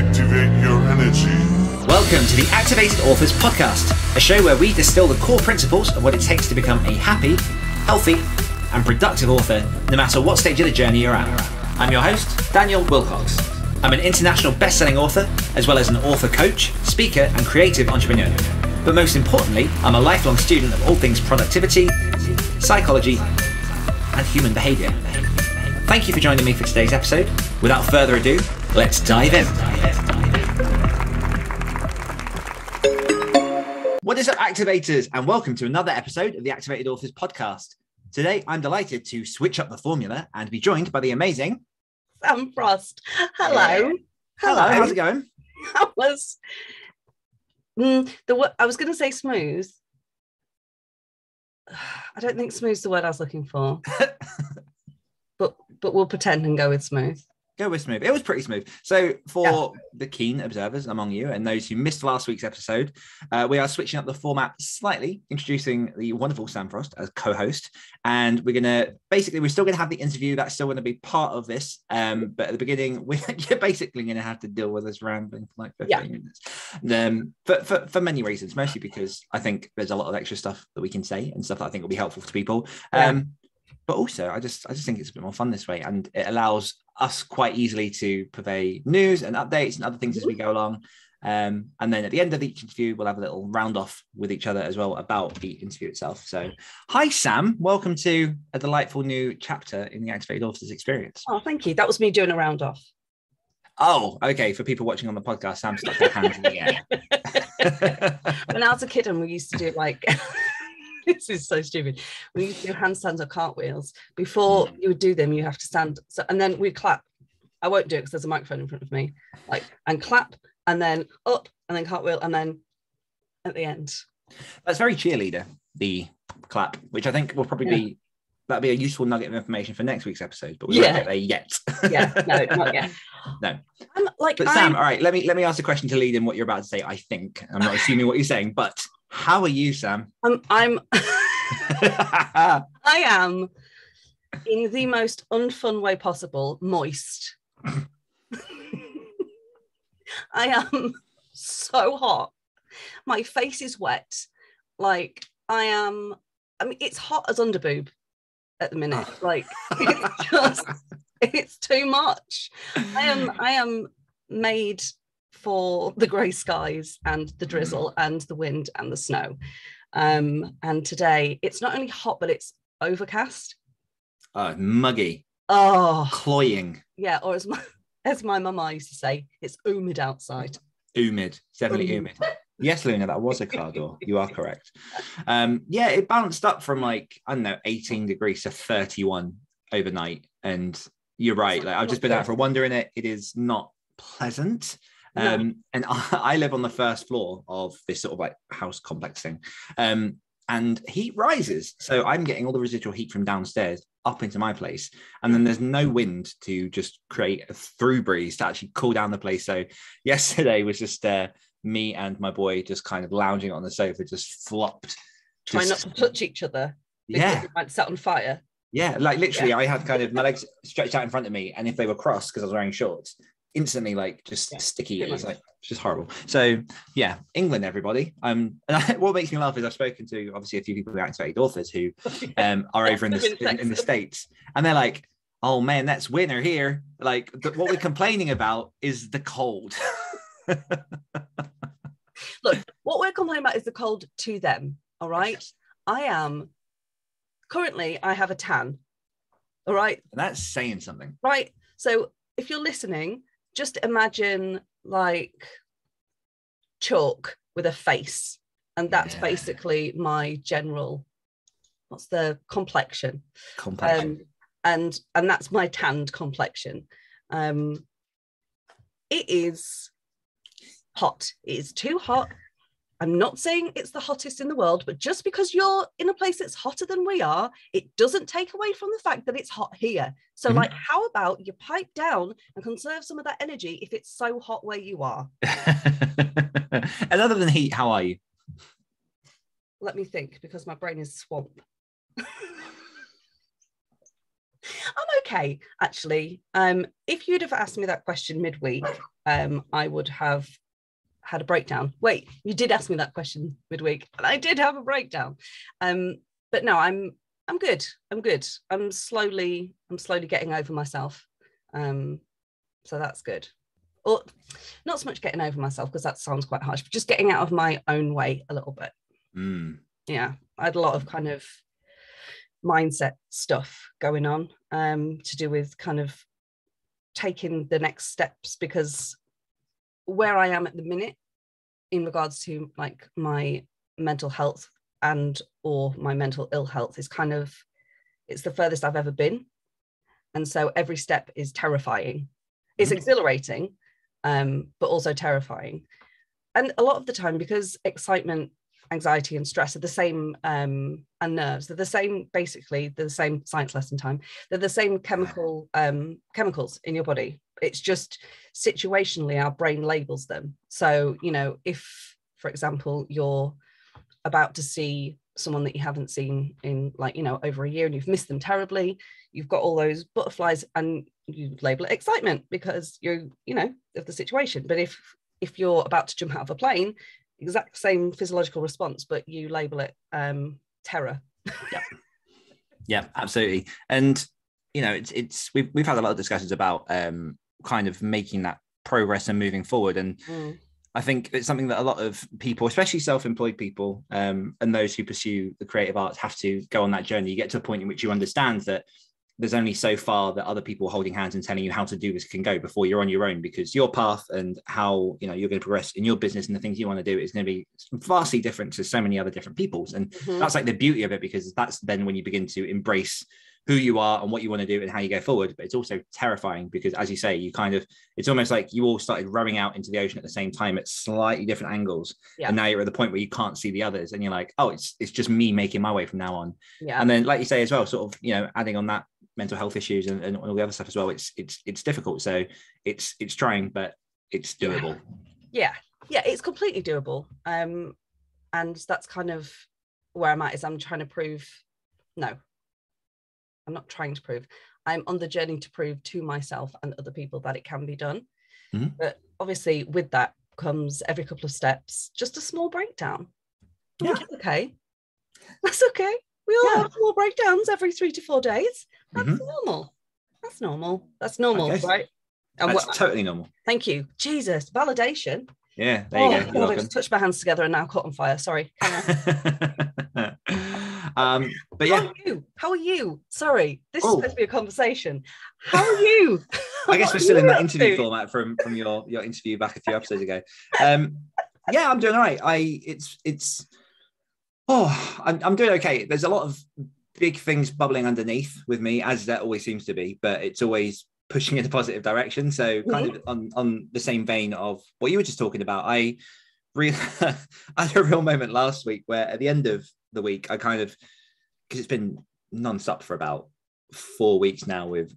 Activate your energy. Welcome to the Activated Authors Podcast, a show where we distill the core principles of what it takes to become a happy, healthy, and productive author, no matter what stage of the journey you're at. I'm your host, Daniel Wilcox. I'm an international best-selling author, as well as an author coach, speaker, and creative entrepreneur. But most importantly, I'm a lifelong student of all things productivity, psychology, and human behavior. Thank you for joining me for today's episode. Without further ado, let's dive in. What is up, Activators, and welcome to another episode of the Activated Authors Podcast. Today, I'm delighted to switch up the formula and be joined by the amazing Sam Frost. Hello. Yeah. Hello. How's it going? That was I was going to say smooth. I don't think smooth's the word I was looking for. but we'll pretend and go with smooth. Go with smooth. It was pretty smooth. So for the keen observers among you and those who missed last week's episode, we are switching up the format slightly, introducing the wonderful Sam Frost as co-host. And we're still going to have the interview. That's still going to be part of this. But at the beginning, you're basically going to have to deal with us rambling for like 15 minutes. For many reasons, mostly because I think there's a lot of extra stuff that we can say and stuff that I think will be helpful to people. But also, I just think it's a bit more fun this way, and it allows us quite easily to purvey news and updates and other things as we go along. And then at the end of each interview, we'll have a little round off with each other as well about the interview itself. So, hi, Sam. Welcome to a delightful new chapter in the Activated Authors experience. Oh, thank you. That was me doing a round off. Oh, okay. For people watching on the podcast, Sam stuck her hands in the air. When I was a kid and we used to do like... This is so stupid. We used to do handstands or cartwheels. Before you would do them, you have to stand. And then we clap. I won't do it because there's a microphone in front of me. And clap, and then up, and then cartwheel, and then at the end. That's very cheerleader, the clap, which I think will probably that'd be a useful nugget of information for next week's episode. But we won't get there yet. No, not yet. No. Sam, all right, let me ask a question to lead in what you're about to say. I think I'm not assuming what you're saying, but how are you, Sam? I am, in the most unfun way possible, moist. I am so hot. My face is wet. It's hot as underboob at the minute. It's too much. I am made for the grey skies and the drizzle and the wind and the snow. And today it's not only hot, but it's overcast. Muggy. Oh, cloying. Yeah, or as my mama used to say, it's humid outside. Humid, definitely humid. Yes, Luna, that was a car door. You are correct. It bounced up from 18 degrees to 31 overnight. And you're right. I've just been out for a wander in it. It is not pleasant. And I live on the first floor of this sort of house complex thing. And heat rises. So I'm getting all the residual heat from downstairs up into my place. And then there's no wind to just create a through breeze to actually cool down the place. So yesterday was just me and my boy just kind of lounging on the sofa, just flopped. Trying not to touch each other. Because it might set on fire. Yeah, literally I had kind of my legs stretched out in front of me. And if they were crossed, because I was wearing shorts, instantly sticky. It was just horrible. So England, everybody. What makes me laugh is I've spoken to obviously a few people who are activated authors who are over in the States, and they're like, oh man, that's winter here. What we're complaining about is the cold. Look, what we're complaining about is the cold to them. All right. I have a tan. All right. And that's saying something. Right. So if you're listening, just imagine chalk with a face. And that's basically my general, what's the complexion? And that's my tanned complexion. It is hot. It is too hot. I'm not saying it's the hottest in the world, but just because you're in a place that's hotter than we are, it doesn't take away from the fact that it's hot here. So how about you pipe down and conserve some of that energy if it's so hot where you are? And other than heat, how are you? Let me think, because my brain is swamp. I'm okay, actually. If you'd have asked me that question midweek, I would have had a breakdown. Wait, you did ask me that question midweek, and I did have a breakdown. But no, I'm good. I'm good. I'm slowly getting over myself. So that's good. Or not so much getting over myself, because that sounds quite harsh, but just getting out of my own way a little bit. Yeah, I had a lot of kind of mindset stuff going on, to do with kind of taking the next steps, because where I am at the minute in regards to like my mental health and or my mental ill health is kind of, it's the furthest I've ever been. And so every step is terrifying. It's exhilarating, but also terrifying. And a lot of the time, because excitement, anxiety and stress are the same, and nerves, they're the same, basically, they're the same science lesson time. They're the same chemicals in your body. It's just situationally our brain labels them. So, you know, if, for example, you're about to see someone that you haven't seen in like, you know, over a year, and you've missed them terribly, you've got all those butterflies and you label it excitement because you're, you know, of the situation. But if you're about to jump out of a plane, exact same physiological response, but you label it terror. Yeah, absolutely. And you know, we've had a lot of discussions about kind of making that progress and moving forward. And I think it's something that a lot of people, especially self-employed people, and those who pursue the creative arts, have to go on that journey. You get to a point in which you understand that there's only so far that other people holding hands and telling you how to do this can go before you're on your own, because your path and how, you know, you're going to progress in your business and the things you want to do is going to be vastly different to so many other different people's. And that's like the beauty of it, because that's then when you begin to embrace who you are and what you want to do and how you go forward. But it's also terrifying because, as you say, you kind of, it's almost like you all started rowing out into the ocean at the same time at slightly different angles. And now you're at the point where you can't see the others and you're like, oh, it's just me making my way from now on. And then, like you say as well, sort of, you know, adding on that mental health issues and all the other stuff as well, it's difficult. So it's trying, but it's doable. Yeah, it's completely doable. And that's kind of where I'm at, is I'm trying to prove, no, I'm not trying to prove, I'm on the journey to prove to myself and other people that it can be done. But obviously with that comes, every couple of steps, just a small breakdown. Which is okay. That's okay. We all have small breakdowns every 3 to 4 days. That's normal. That's normal, right? And that's totally normal. Thank you. Jesus, validation. Yeah, there you go. God, I just touched my hands together and now caught on fire. Sorry. But yeah. How are you? Sorry, this is supposed to be a conversation. How are you? I guess we're still in that interview format from your interview back a few episodes ago. Yeah, I'm doing all right. I'm doing okay. There's a lot of big things bubbling underneath with me, as there always seems to be, but it's always pushing in a positive direction. So kind of on the same vein of what you were just talking about, I had a real moment last week where at the end of the week, I kind of, because it's been non-stop for about 4 weeks now with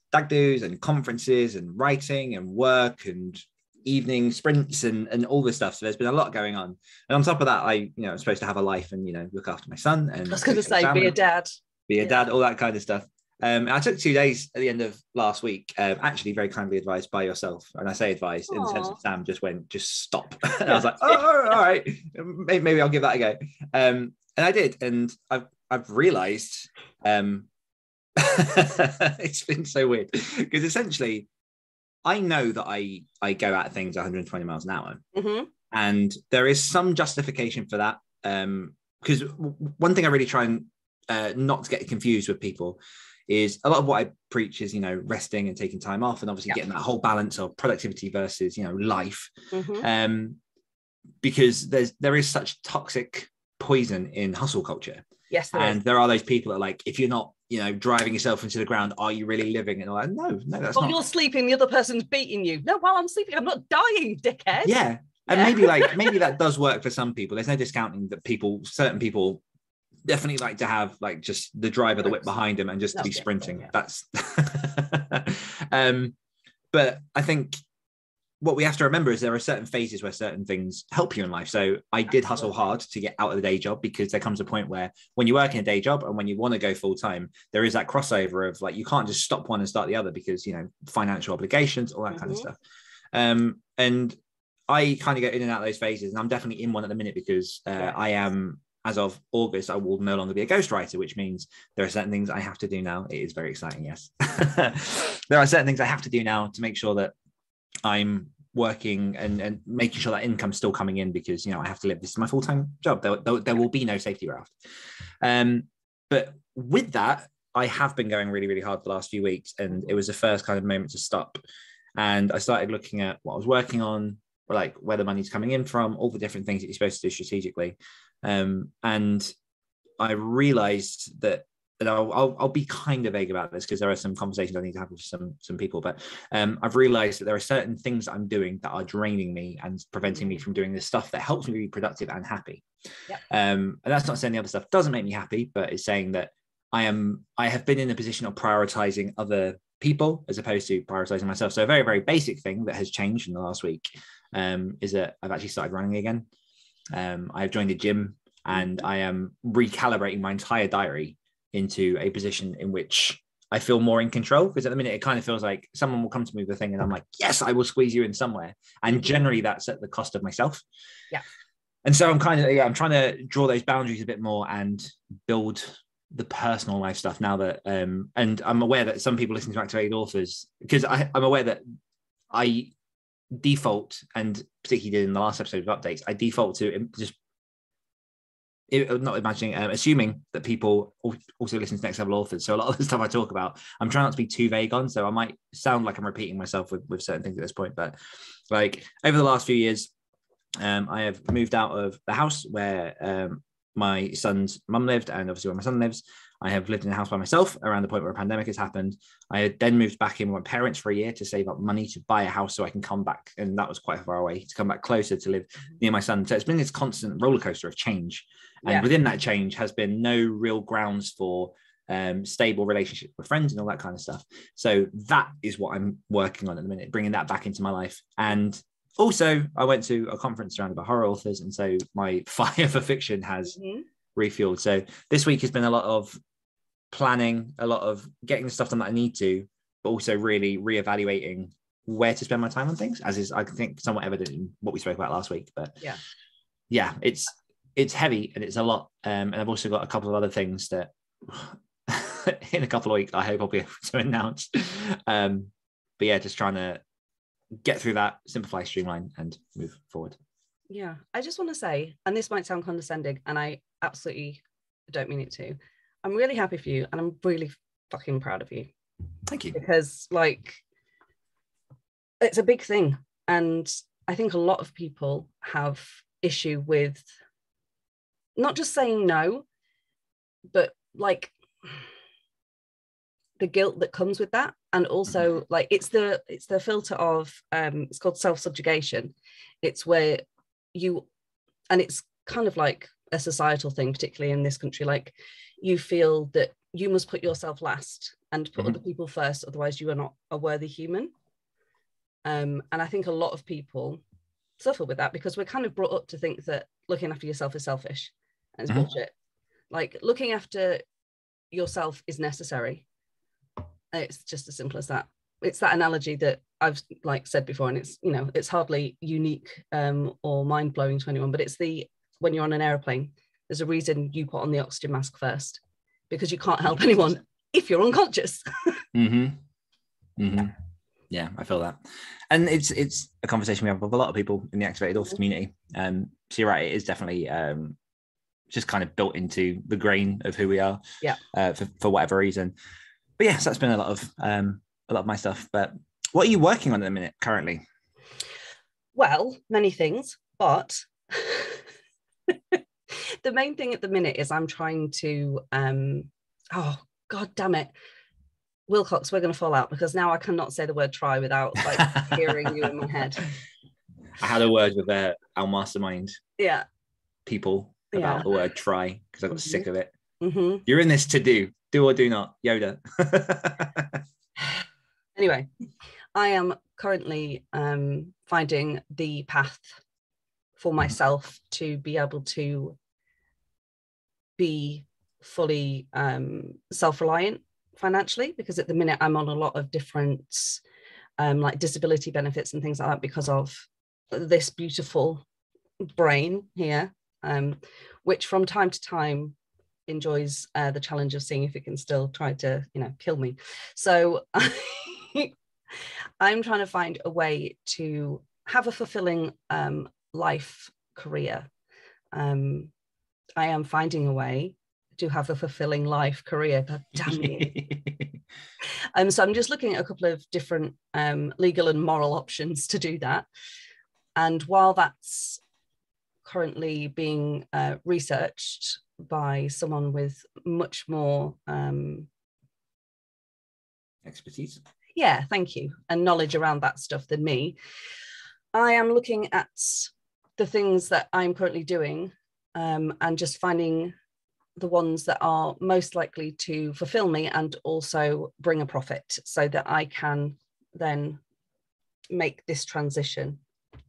stag do's and conferences and writing and work and evening sprints and all this stuff. So there's been a lot going on. And on top of that, I'm supposed to have a life and, look after my son. And I was going to say, be a dad. Be a dad, all that kind of stuff. I took 2 days at the end of last week, actually very kindly advised by yourself. And I say advised in the sense that Sam just stop. And I was like, oh, all right, maybe I'll give that a go. And I did. And I've realized it's been so weird because essentially I know that I go at things 120 miles an hour. And there is some justification for that. Because one thing I really try and not to get confused with people is a lot of what I preach is, resting and taking time off and obviously getting that whole balance of productivity versus, life. Because there is such toxic poison in hustle culture. Yes, there are those people that are like, if you're not, driving yourself into the ground, are you really living? And I'm like, no, that's not. You're sleeping, the other person's beating you. No, while I'm sleeping, I'm not dying, dickhead. Yeah. And maybe that does work for some people. There's no discounting that certain people definitely like to have just the drive of the whip behind them and just to be sprinting. That's but I think what we have to remember is there are certain phases where certain things help you in life. So I did hustle hard to get out of the day job, because there comes a point where when you work in a day job and when you want to go full time, there is that crossover of like, you can't just stop one and start the other because, you know, financial obligations, all that kind of stuff. And I kind of get in and out of those phases, and I'm definitely in one at the minute because I am, as of August, I will no longer be a ghostwriter, which means there are certain things I have to do now. It is very exciting, yes. There are certain things I have to do now to make sure that I'm working and making sure that income's still coming in, because, you know, I have to live. This is my full-time job. There will be no safety raft. But with that, I have been going really, really hard the last few weeks, and it was the first kind of moment to stop. And I started looking at what I was working on, or like where the money's coming in from, all the different things that you're supposed to do strategically. And I realized that, and I'll be kind of vague about this because there are some conversations I need to have with some people, but I've realized that there are certain things that I'm doing that are draining me and preventing me from doing the stuff that helps me be productive and happy. Yep. And that's not saying the other stuff doesn't make me happy, but it's saying that I have been in a position of prioritizing other people as opposed to prioritizing myself. So a very, very basic thing that has changed in the last week is that I've actually started running again. I've joined the gym, and I am recalibrating my entire diary into a position in which I feel more in control, because at the minute it kind of feels like someone will come to me with a thing and I'm like, yes, I will squeeze you in somewhere. And generally that's at the cost of myself. Yeah. And so I'm I'm trying to draw those boundaries a bit more and build the personal life stuff now that, and I'm aware that some people listening to Activated Authors, because I'm aware that I default, and particularly did in the last episode of updates, I default to just not imagining, assuming that people also listen to Next Level Authors. So a lot of the stuff I talk about, I'm trying not to be too vague on. So I might sound like I'm repeating myself with certain things at this point. But like over the last few years, I have moved out of the house where my son's mum lived, and obviously where my son lives. I have lived in a house by myself around the point where a pandemic has happened. I had then moved back in with my parents for a year to save up money to buy a house so I can come back. And that was quite far away, to come back closer to live near my son. So it's been this constant roller coaster of change. And within that change has been no real grounds for stable relationship with friends and all that kind of stuff. So that is what I'm working on at the minute, bringing that back into my life. And also I went to a conference surrounded by horror authors. And so my fire for fiction has refueled. So this week has been a lot of planning, a lot of getting the stuff done that I need to, but also really reevaluating where to spend my time on things, as is, I think, somewhat evident in what we spoke about last week. But yeah, it's heavy and it's a lot. And I've also got a couple of other things that in a couple of weeks, I hope I'll be able to announce. But yeah, just trying to get through that, simplify, streamline, and move forward. Yeah, I just want to say, and this might sound condescending, and I absolutely don't mean it to, I'm really happy for you, and I'm really fucking proud of you. Thank you. Because like, it's a big thing. And I think a lot of people have issue with not just saying no, but like the guilt that comes with that. And also like, it's the filter of, it's called self-subjugation. It's where and it's kind of like a societal thing, particularly in this country, like you feel that you must put yourself last and put other people first, otherwise you are not a worthy human. And I think a lot of people suffer with that because we're kind of brought up to think that looking after yourself is selfish, and it's bullshit. Like looking after yourself is necessary. It's just as simple as that. It's that analogy that I've like said before, and it's, you know, it's hardly unique or mind-blowing to anyone, but it's when you're on an airplane, there's a reason you put on the oxygen mask first, because you can't help anyone if you're unconscious. Yeah, I feel that. And it's a conversation we have with a lot of people in the Activated Authors community. So you're right, it is definitely just kind of built into the grain of who we are, for whatever reason. But yes, that's been a lot of my stuff. But what are you working on at the minute currently? Well, many things, but the main thing at the minute is I'm trying to oh god damn it, Wilcox, we're going to fall out because now I cannot say the word try without like hearing you in my head. I had a word with our mastermind people about the word try because I got sick of it. You're in this to do or do not, Yoda. Anyway, I am currently finding the path for myself to be able to be fully self-reliant financially, because at the minute I'm on a lot of different like disability benefits and things like that because of this beautiful brain here, which from time to time enjoys the challenge of seeing if it can still try to, kill me. So I'm trying to find a way to have a fulfilling life career. I am finding a way to have a fulfilling life career. God damn you. So I'm just looking at a couple of different legal and moral options to do that. And while that's currently being researched by someone with much more expertise. Yeah, thank you. And knowledge around that stuff than me, I am looking at the things that I'm currently doing and just finding the ones that are most likely to fulfill me and also bring a profit so that I can then make this transition.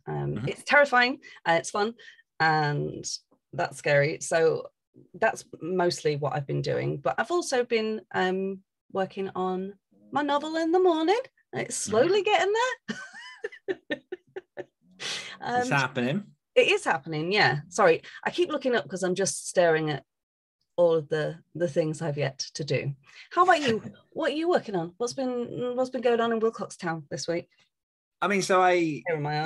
It's terrifying and it's fun and that's scary. So that's mostly what I've been doing. But I've also been working on my novel in the morning. It's slowly getting there. It's happening. It is happening, yeah. Sorry, I keep looking up because I'm just staring at all of the things I've yet to do. How about you? What are you working on? What's been going on in Wilcoxtown this week? I mean, so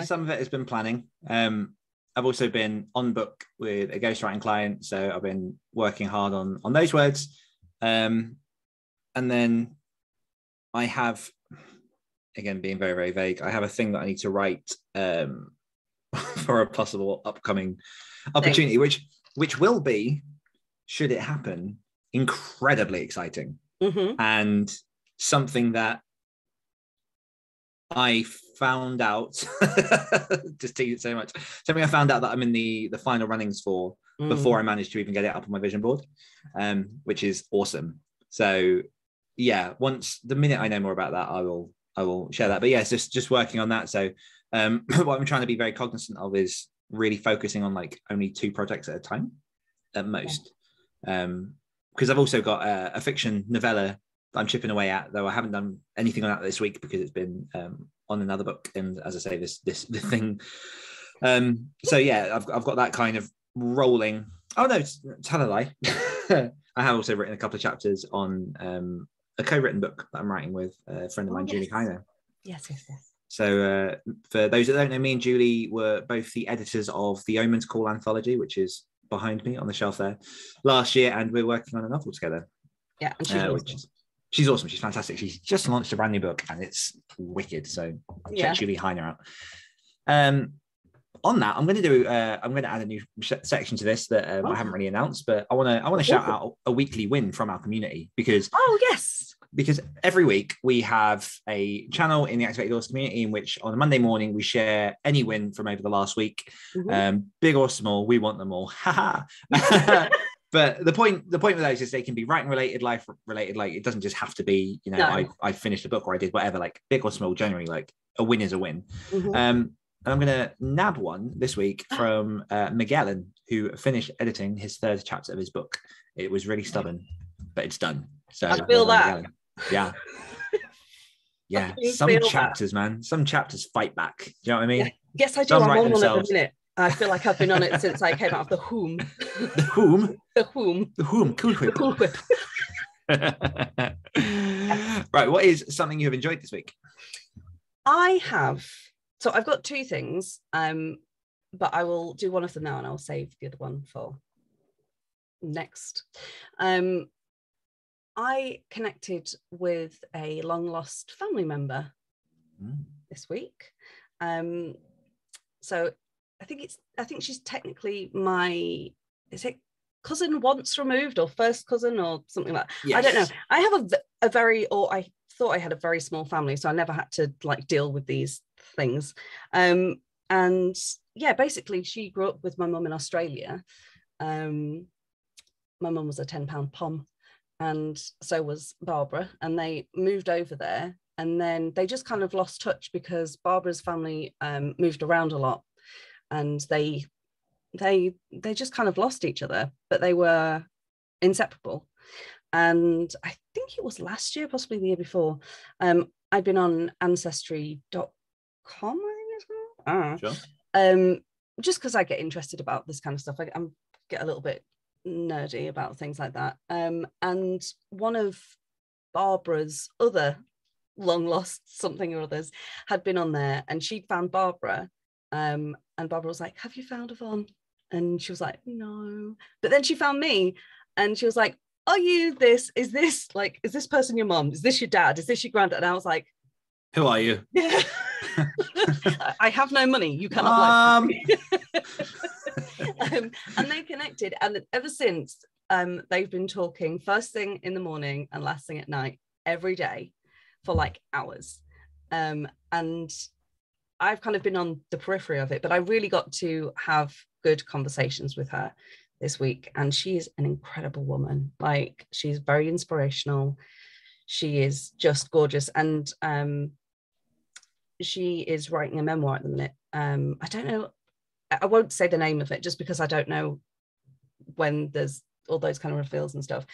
some of it has been planning. I've also been on book with a ghostwriting client, so I've been working hard on those words. And then I have, again, being very, very vague, I have a thing that I need to write for a possible upcoming opportunity, which will be, should it happen, incredibly exciting. And something that I found out, just tease it so much, something I found out that I'm in the final runnings for before I managed to even get it up on my vision board, which is awesome. So yeah, once the minute I know more about that, I will share that. But yeah, it's just working on that. So what I'm trying to be very cognizant of is really focusing on like only 2 projects at a time at most. Because I've also got a fiction novella that I'm chipping away at, though I haven't done anything on that this week because it's been on another book. And as I say, this thing. So yeah, I've got that kind of rolling. Oh no, tell a lie. I have also written a couple of chapters on a co-written book that I'm writing with a friend of mine, Julie Kiner. Yes. So for those that don't know, me and Julie were both the editors of the Omen's Call anthology, which is behind me on the shelf there, last year, and we're working on a novel together. Yeah, and she's awesome. She's awesome. She's fantastic. She's just launched a brand new book and it's wicked. So check Julie Heiner out. On that, I'm going to add a new section to this that I haven't really announced, but I want to shout out a weekly win from our community because every week we have a channel in the Activated Doors community in which on a Monday morning we share any win from over the last week, big or small. We want them all. But the point with those is they can be writing related, life related. Like it doesn't just have to be, I finished a book or I did whatever. Like big or small, generally, like a win is a win. And I'm going to nab one this week from Magellan, who finished editing his 3rd chapter of his book. It was really stubborn, but it's done. So I feel that. Yeah. Yeah. Some chapters, man. Some chapters fight back. Do you know what I mean? Yeah. Yes, I do. I'm on one at the minute. I feel like I've been on it since I came out of the womb. The whom? The whom? The whom? Cool Whip. The Cool Whip. Right. What is something you have enjoyed this week? I have. So I've got 2 things, but I will do one of them now and I'll save the other one for next. I connected with a long lost family member this week. So I think she's technically my, is it cousin once removed or first cousin or something like that? Yes. I don't know. I have I thought I had a very small family, so I never had to like deal with these things. And yeah, basically she grew up with my mum in Australia. My mum was a £10 pom and so was Barbara, and they moved over there and then they just kind of lost touch because Barbara's family moved around a lot, and they just kind of lost each other, but they were inseparable. And I think it was last year, possibly the year before, I'd been on ancestry.com, I think it's called. Sure. Just because I get interested about this kind of stuff. I get a little bit nerdy about things like that. And one of Barbara's other long lost something or others had been on there, and she'd found Barbara. And Barbara was like, "Have you found Yvonne?" And she was like, "No." But then she found me, and she was like, "Are you this? Is this person your mom? Is this your dad? Is this your granddad?" And I was like, "Who are you?" Yeah. I have no money. You cannot like me. And they connected, and ever since they've been talking first thing in the morning and last thing at night every day for like hours. And I've kind of been on the periphery of it, but I really got to have good conversations with her this week, and she is an incredible woman. Like, she's very inspirational. She is just gorgeous, and she is writing a memoir at the minute. I don't know, I won't say the name of it just because I don't know when there's all those kind of reveals and stuff.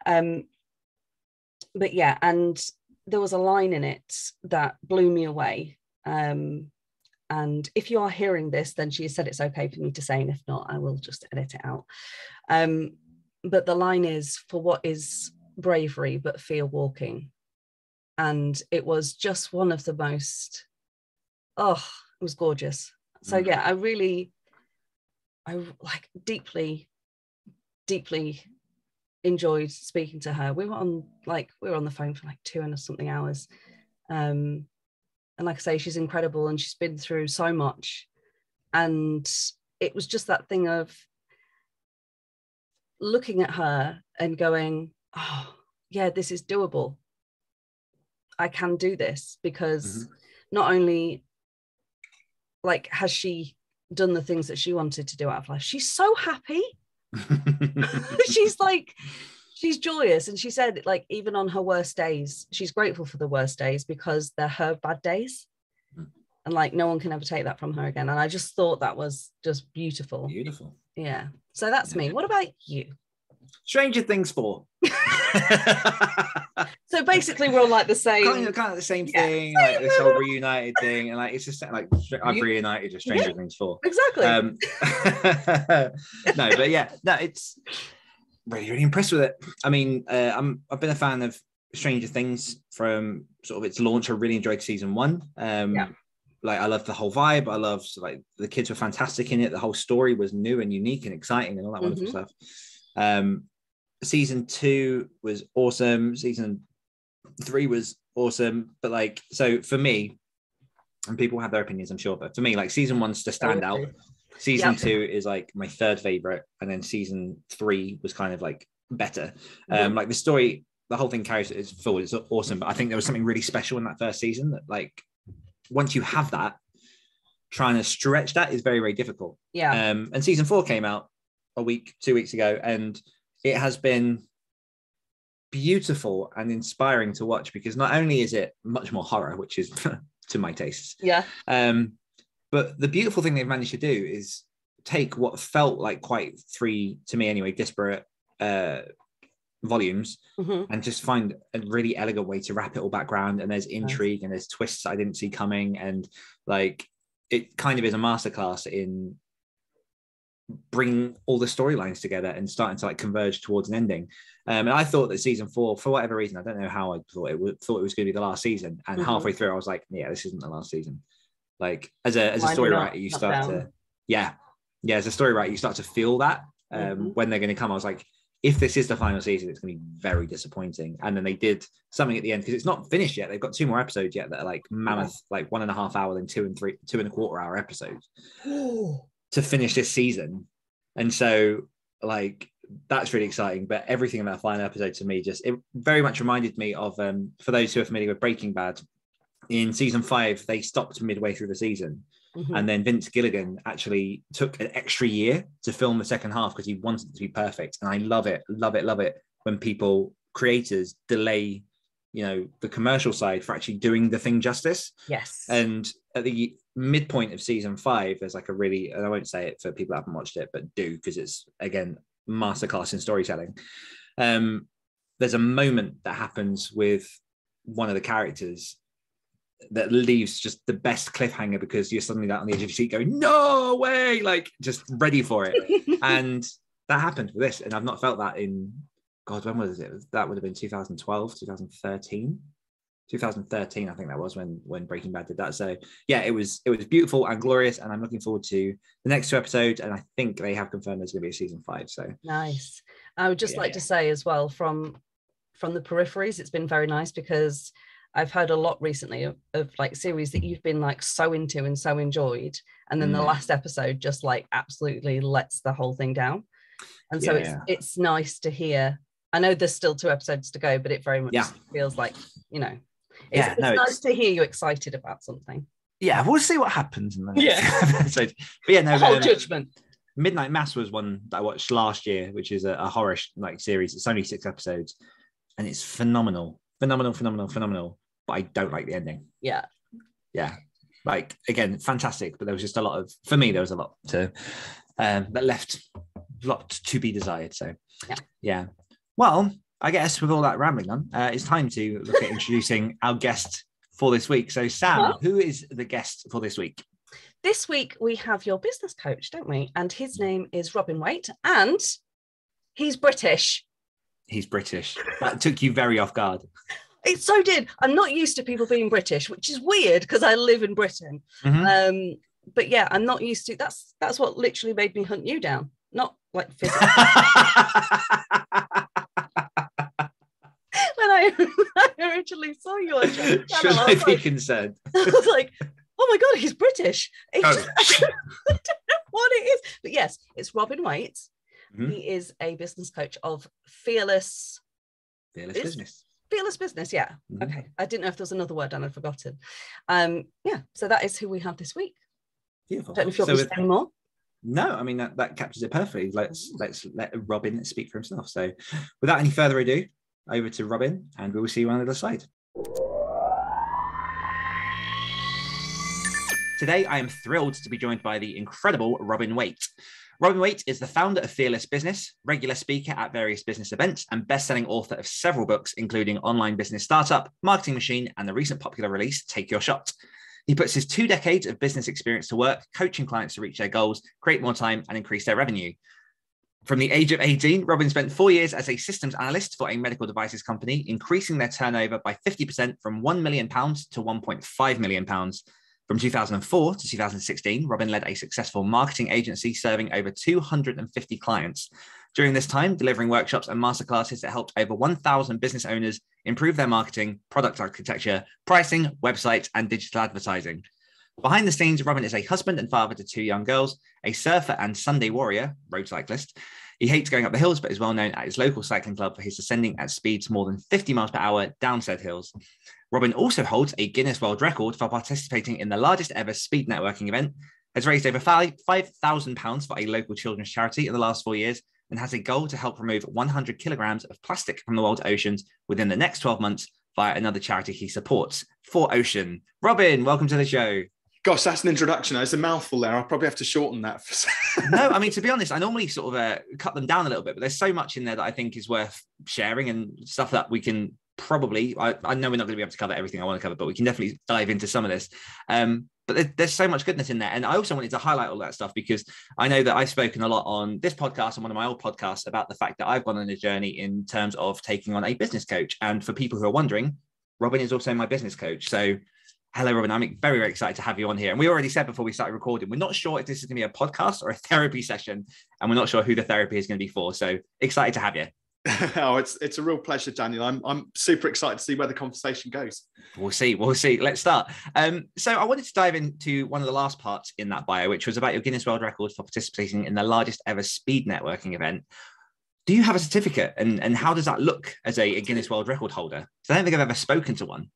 But yeah, and there was a line in it that blew me away. And if you are hearing this, then she said it's okay for me to say, and if not, I will just edit it out. But the line is, "For what is bravery but fear walking?" And it was just one of the most, it was gorgeous. So yeah, I like deeply enjoyed speaking to her. We were on the phone for like 2 and something hours. And like I say, she's incredible, and she's been through so much. And it was just that thing of looking at her and going, "Oh yeah, this is doable. I can do this," because not only like has she done the things that she wanted to do out of life, she's so happy. she's joyous, and she said, like, even on her worst days, she's grateful for the worst days because they're her bad days, and like no one can ever take that from her again. And I just thought that was just beautiful. Yeah, so that's me. What about you? Stranger Things 4. So basically we're all like the same kind of the same thing, like this whole reunited thing, and like it's just like I've reunited with Stranger Things 4. Exactly. It's really impressed with it. I mean, I've been a fan of Stranger Things from sort of its launch. I really enjoyed season 1. Like, I loved the whole vibe. I loved, like, the kids were fantastic in it. The whole story was new and unique and exciting and all that wonderful stuff. Season 2 was awesome. Season 3 was awesome. But like, so for me, and people have their opinions, I'm sure, but for me, like, season 1's the standout. Season 2 is like my third favorite, and then season 3 was kind of like better. Like, the story, the whole thing carries it forward. It's awesome, but I think there was something really special in that first season that, like, once you have that, trying to stretch that is very, very difficult. And season 4 came out 2 weeks ago, and it has been beautiful and inspiring to watch, because not only is it much more horror, which is to my tastes, but the beautiful thing they've managed to do is take what felt like quite three, to me anyway, disparate volumes, and just find a really elegant way to wrap it all back around. And there's intrigue and there's twists I didn't see coming, and like, it kind of is a masterclass in bringing all the storylines together and starting to like converge towards an ending. And I thought that season 4, for whatever reason, I don't know how I thought it was going to be the last season, and halfway through I was like, yeah, this isn't the last season. Like, as a story writer, you start to as a story writer, you start to feel that when they're going to come. I was like, if this is the final season, it's going to be very disappointing. And then they did something at the end, because it's not finished yet. They've got 2 more episodes yet that are like mammoth, like 1.5 hour, then 2.25 hour episodes to finish this season. And so, like, that's really exciting. But everything in that final episode, to me, it very much reminded me of, for those who are familiar with Breaking Bad, in season 5, they stopped midway through the season. And then Vince Gilligan actually took an extra year to film the second half because he wanted it to be perfect. And I love it when creators delay, the commercial side for actually doing the thing justice. Yes. And at the midpoint of season 5, there's like a really, and I won't say it for people who haven't watched it, but do, because it's, again, masterclass in storytelling. There's a moment that happens with one of the characters that leaves just the best cliffhanger, because you're suddenly on the edge of your seat going, no way, like just ready for it. And that happened with this. And I've not felt that in, God, when was it? That would have been 2012, 2013. 2013, I think that was when Breaking Bad did that. So yeah, it was beautiful and glorious, and I'm looking forward to the next 2 episodes, and I think they have confirmed there's going to be a season 5. So nice. I would just like to say as well, from the peripheries, it's been very nice, because I've heard a lot recently of like series that you've been like so into and so enjoyed, and then the last episode just like absolutely lets the whole thing down. And so it's nice to hear. I know there's still 2 episodes to go, but it very much feels like, it's nice to hear you excited about something. Yeah, we'll see what happens in the next episode. But yeah, no, whole judgment. Midnight Mass was one that I watched last year, which is a horror like series. It's only 6 episodes, and it's phenomenal. But I don't like the ending. Yeah. Like, again, fantastic, but there was just a lot of, for me, there was a lot to that left a lot to be desired. So yeah. Well, I guess with all that rambling on, it's time to look at introducing our guest for this week. So Sam, who is the guest for this week? This week we have your business coach, don't we? And his name is Robin Waite, and he's British. He's British. That took you very off guard. It so did. I'm not used to people being British, which is weird because I live in Britain. But yeah, I'm not used to. That's what literally made me hunt you down, not like physically. When I originally saw you on channel, should I be concerned? I was like, oh my God, he's British. I don't know what it is. But yes, it's Robin Waite. He is a business coach of Fearless Business. Fearless Business, yeah. Okay. I didn't know if there was another word and I'd forgotten. So that is who we have this week. Beautiful. I don't know if you want to say any more. No, I mean that captures it perfectly. Let's let Robin speak for himself. So without any further ado, over to Robin, and we will see you on the other side. Today, I am thrilled to be joined by the incredible Robin Waite. Robin Waite is the founder of Fearless Business, regular speaker at various business events, and best-selling author of several books, including Online Business Startup, Marketing Machine, and the recent popular release, Take Your Shot. He puts his 2 decades of business experience to work, coaching clients to reach their goals, create more time, and increase their revenue. From the age of 18, Robin spent 4 years as a systems analyst for a medical devices company, increasing their turnover by 50% from £1 million to £1.5 million. From 2004 to 2016, Robin led a successful marketing agency serving over 250 clients. During this time, delivering workshops and masterclasses that helped over 1,000 business owners improve their marketing, product architecture, pricing, websites, and digital advertising. Behind the scenes, Robin is a husband and father to 2 young girls, a surfer and Sunday warrior, road cyclist. He hates going up the hills, but is well known at his local cycling club for his ascending at speeds more than 50 miles per hour down said hills. Robin also holds a Guinness World Record for participating in the largest ever speed networking event, has raised over £5,000 for a local children's charity in the last 4 years, and has a goal to help remove 100 kilograms of plastic from the world's oceans within the next 12 months via another charity he supports, For Ocean. Robin, welcome to the show. Gosh, that's an introduction. It's a mouthful there. I'll probably have to shorten that. No, I mean, to be honest, I normally sort of cut them down a little bit, but there's so much in there that I think is worth sharing, and stuff that we can probably, I know we're not going to be able to cover everything I want to cover, but we can definitely dive into some of this. But there's so much goodness in there. And I also wanted to highlight all that stuff because I know that I've spoken a lot on this podcast and one of my old podcasts about the fact that I've gone on a journey in terms of taking on a business coach. And for people who are wondering, Robin is also my business coach. So hello, Robin. I'm very, very excited to have you on here. And we already said before we started recording, we're not sure if this is going to be a podcast or a therapy session, and we're not sure who the therapy is going to be for. So excited to have you. Oh, it's a real pleasure, Daniel. I'm super excited to see where the conversation goes. We'll see. Let's start. So I wanted to dive into one of the last parts in that bio, which was about your Guinness World Record for participating in the largest ever speed networking event. Do you have a certificate, and how does that look as a Guinness World Record holder? Because I don't think I've ever spoken to one.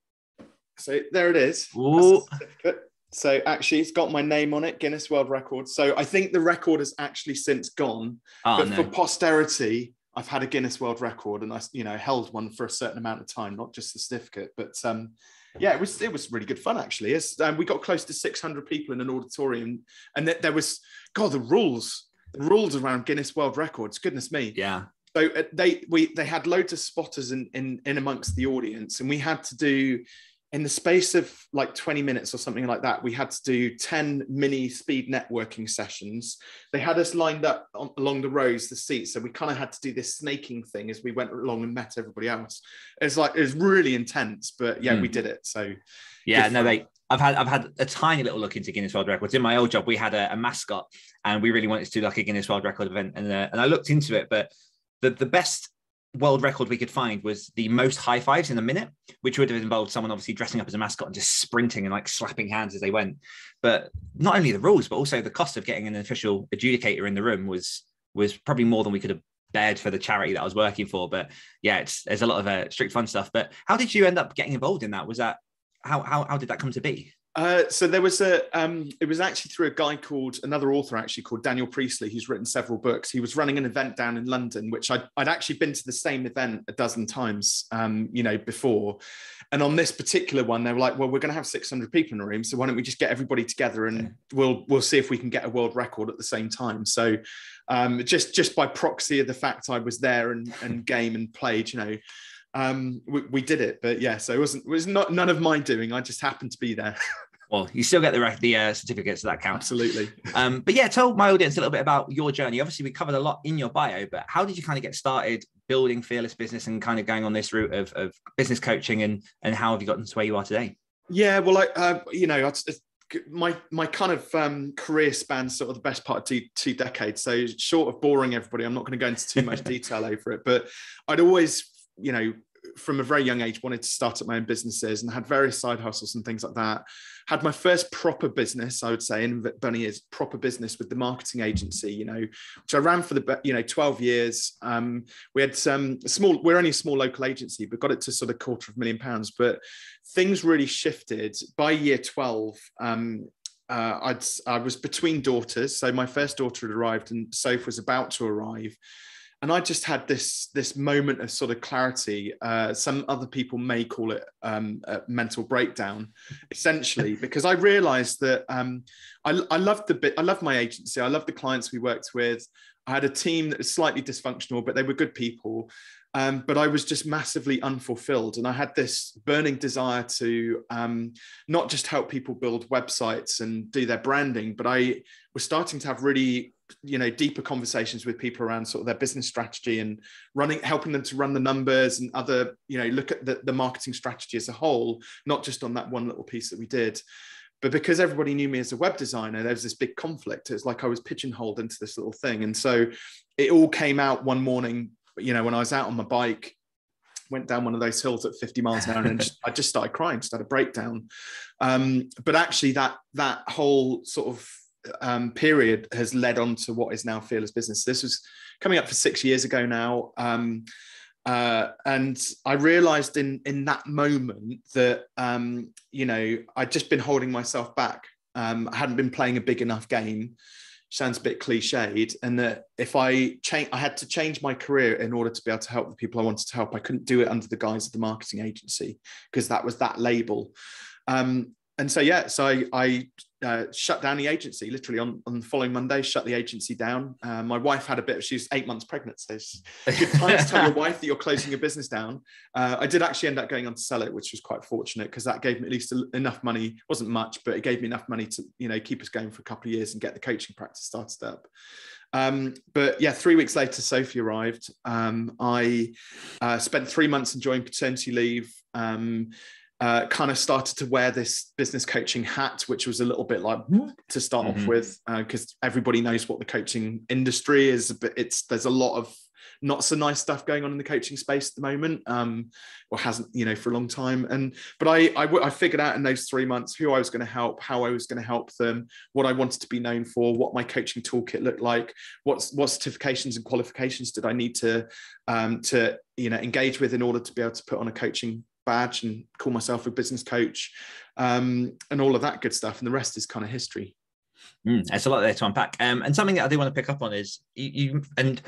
So there it is. So actually, it's got my name on it, Guinness World Record. So I think the record has actually since gone. For posterity, I've had a Guinness World Record, and I held one for a certain amount of time, not just the certificate. But yeah, it was really good fun actually. We got close to 600 people in an auditorium, and there was the rules around Guinness World Records. Goodness me. Yeah. So they had loads of spotters in amongst the audience, and we had to do, in the space of like 20 minutes or something like that, we had to do 10 mini speed networking sessions. They had us lined up along the rows, the seats. So we kind of had to do this snaking thing as we went along and met everybody else. It was really intense, but yeah, we did it. So yeah, I've had a tiny little look into Guinness World Records. In my old job, we had a mascot, and we really wanted to do like a Guinness World Record event. And I looked into it, but the best world record we could find was the most high fives in a minute, which would have involved someone obviously dressing up as a mascot and just sprinting and like slapping hands as they went. But not only the rules, but also the cost of getting an official adjudicator in the room was probably more than we could have bared for the charity that I was working for. But yeah, there's a lot of strict fun stuff. But how did you end up getting involved in that? Was that how did that come to be? So there was it was actually through another author actually called Daniel Priestley, who's written several books. He was running an event down in London, which I'd actually been to the same event a dozen times, before. And on this particular one, they were like, well, we're going to have 600 people in a room, so why don't we just get everybody together and we'll see if we can get a world record at the same time. So just by proxy of the fact I was there and game and played, we did it. But yeah, so it was not none of my doing. I just happened to be there. Well, you still get the certificates, so that counts. Absolutely. But yeah, tell my audience a little bit about your journey. Obviously, we covered a lot in your bio, but how did you kind of get started building Fearless Business and kind of going on this route of business coaching, and how have you gotten to where you are today? Yeah, well, my kind of career spans sort of the best part of two decades. So short of boring everybody, I'm not going to go into too much detail over it, but I'd always, from a very young age, wanted to start up my own businesses and had various side hustles and things like that. Had my first proper business, I would say, in Bunny is proper business with the marketing agency, which I ran for 12 years. We had we're only a small local agency, but got it to sort of £250,000. But things really shifted by year 12. I was between daughters. So my first daughter had arrived and Soph was about to arrive. And I just had this moment of sort of clarity. Some other people may call it a mental breakdown, essentially, because I realised that I loved my agency. I loved the clients we worked with. I had a team that was slightly dysfunctional, but they were good people. But I was just massively unfulfilled, and I had this burning desire to not just help people build websites and do their branding, but I was starting to have really deeper conversations with people around sort of their business strategy and helping them to run the numbers and other, look at the marketing strategy as a whole, not just on that one little piece that we did. But because everybody knew me as a web designer, there was this big conflict. It's like I was pigeonholed into this little thing. And so it all came out one morning, when I was out on my bike, went down one of those hills at 50 miles an hour, and I just started crying, just had a breakdown. But actually that whole sort of period has led on to what is now Fearless Business. This was coming up for 6 years ago now. And I realized in that moment that, I'd just been holding myself back. I hadn't been playing a big enough game. Sounds a bit cliched. And that if I had to change my career in order to be able to help the people I wanted to help. I couldn't do it under the guise of the marketing agency because that was that label. And so, I shut down the agency literally on the following Monday, shut the agency down. My wife had she was 8 months pregnant. So it's a good time to tell your wife that you're closing your business down. I did actually end up going on to sell it, which was quite fortunate because that gave me at least enough money. It wasn't much, but it gave me enough money to, keep us going for a couple of years and get the coaching practice started up. But yeah, 3 weeks later, Sophie arrived. I spent 3 months enjoying paternity leave. Kind of started to wear this business coaching hat, which was a little bit like to start off with, because everybody knows what the coaching industry is, but there's a lot of not so nice stuff going on in the coaching space at the moment, or hasn't, for a long time. But I figured out in those 3 months who I was going to help, how I was going to help them, what I wanted to be known for, what my coaching toolkit looked like, what certifications and qualifications did I need to engage with in order to be able to put on a coaching badge and call myself a business coach, and all of that good stuff. And the rest is kind of history. There's a lot there to unpack. And something that I do want to pick up on is you and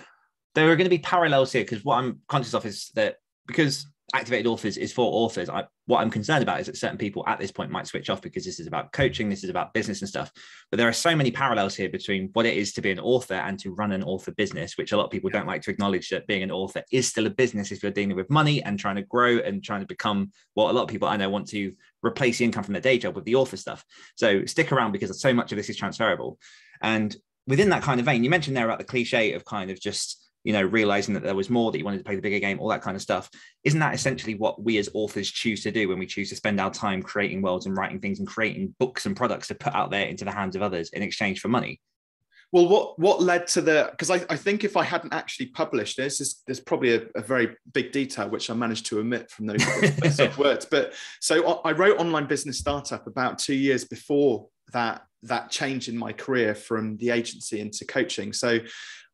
there are going to be parallels here, because what I'm conscious of is that because Activated Authors is for authors, what I'm concerned about is that certain people at this point might switch off, because this is about coaching, this is about business and stuff. But there are so many parallels here between what it is to be an author and to run an author business, which a lot of people don't like to acknowledge, that being an author is still a business if you're dealing with money and trying to grow and trying to become what a lot of people I know want to replace the income from their day job with the author stuff. So stick around, because so much of this is transferable. And within that kind of vein, you mentioned there about the cliche of kind of just, realizing that there was more, that you wanted to play the bigger game, all that kind of stuff. Isn't that essentially what we as authors choose to do when we choose to spend our time creating worlds and writing things and creating books and products to put out there into the hands of others in exchange for money? Well, what led to because I think if I hadn't actually published this, there's probably a very big detail which I managed to omit from those sort of words. But so I wrote Online Business Startup about 2 years before that change in my career from the agency into coaching. So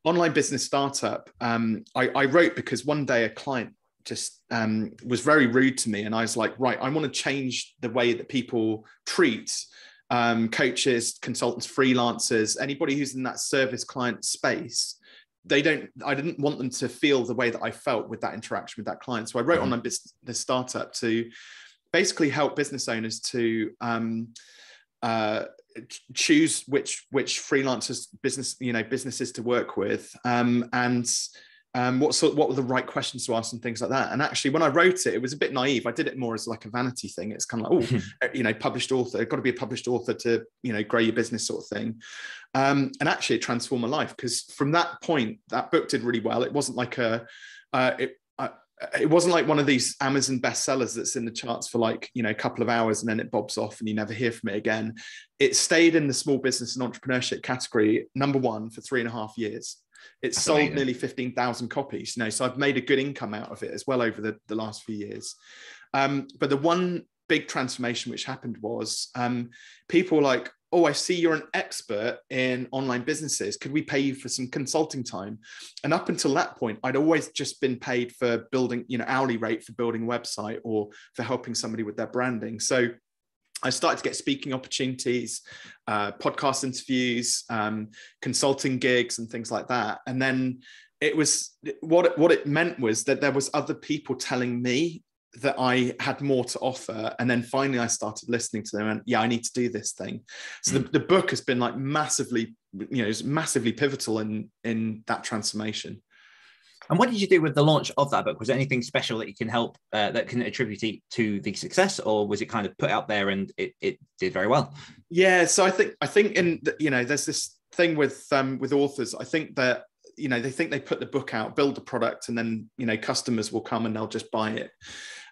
Online Business Startup, I wrote because one day a client just was very rude to me, and I was like, right, I want to change the way that people treat coaches, consultants, freelancers, anybody who's in that service client space. I didn't want them to feel the way that I felt with that interaction with that client. So I wrote Online Business Startup to basically help business owners to choose which freelancers businesses to work with, and what were the right questions to ask and things like that. And actually, when I wrote it, it was a bit naive. I did it more as like a vanity thing. It's kind of like, published author, got to be a published author to grow your business sort of thing. And actually, it transformed my life, because from that point, that book did really well. It wasn't like it wasn't like one of these Amazon bestsellers that's in the charts for like, a couple of hours and then it bobs off and you never hear from it again. It stayed in the small business and entrepreneurship category, #1 for 3.5 years. It's sold amazing. Nearly 15,000 copies, so I've made a good income out of it as well over the last few years. But the one big transformation which happened was people were like, oh, I see you're an expert in online businesses. Could we pay you for some consulting time? And up until that point, I'd always just been paid for building, hourly rate for building a website or for helping somebody with their branding. So I started to get speaking opportunities, podcast interviews, consulting gigs and things like that. And then it was what it meant was that there was other people telling me that I had more to offer. And then finally I started listening to them and I need to do this thing. So the book has been like massively, it's massively pivotal in that transformation. And what did you do with the launch of that book? Was there anything special that you can help, that can attribute it to the success, or was it kind of put out there and it did very well? Yeah. So I think there's this thing with authors. I think that, they think they put the book out, build the product, and then, customers will come and they'll just buy it.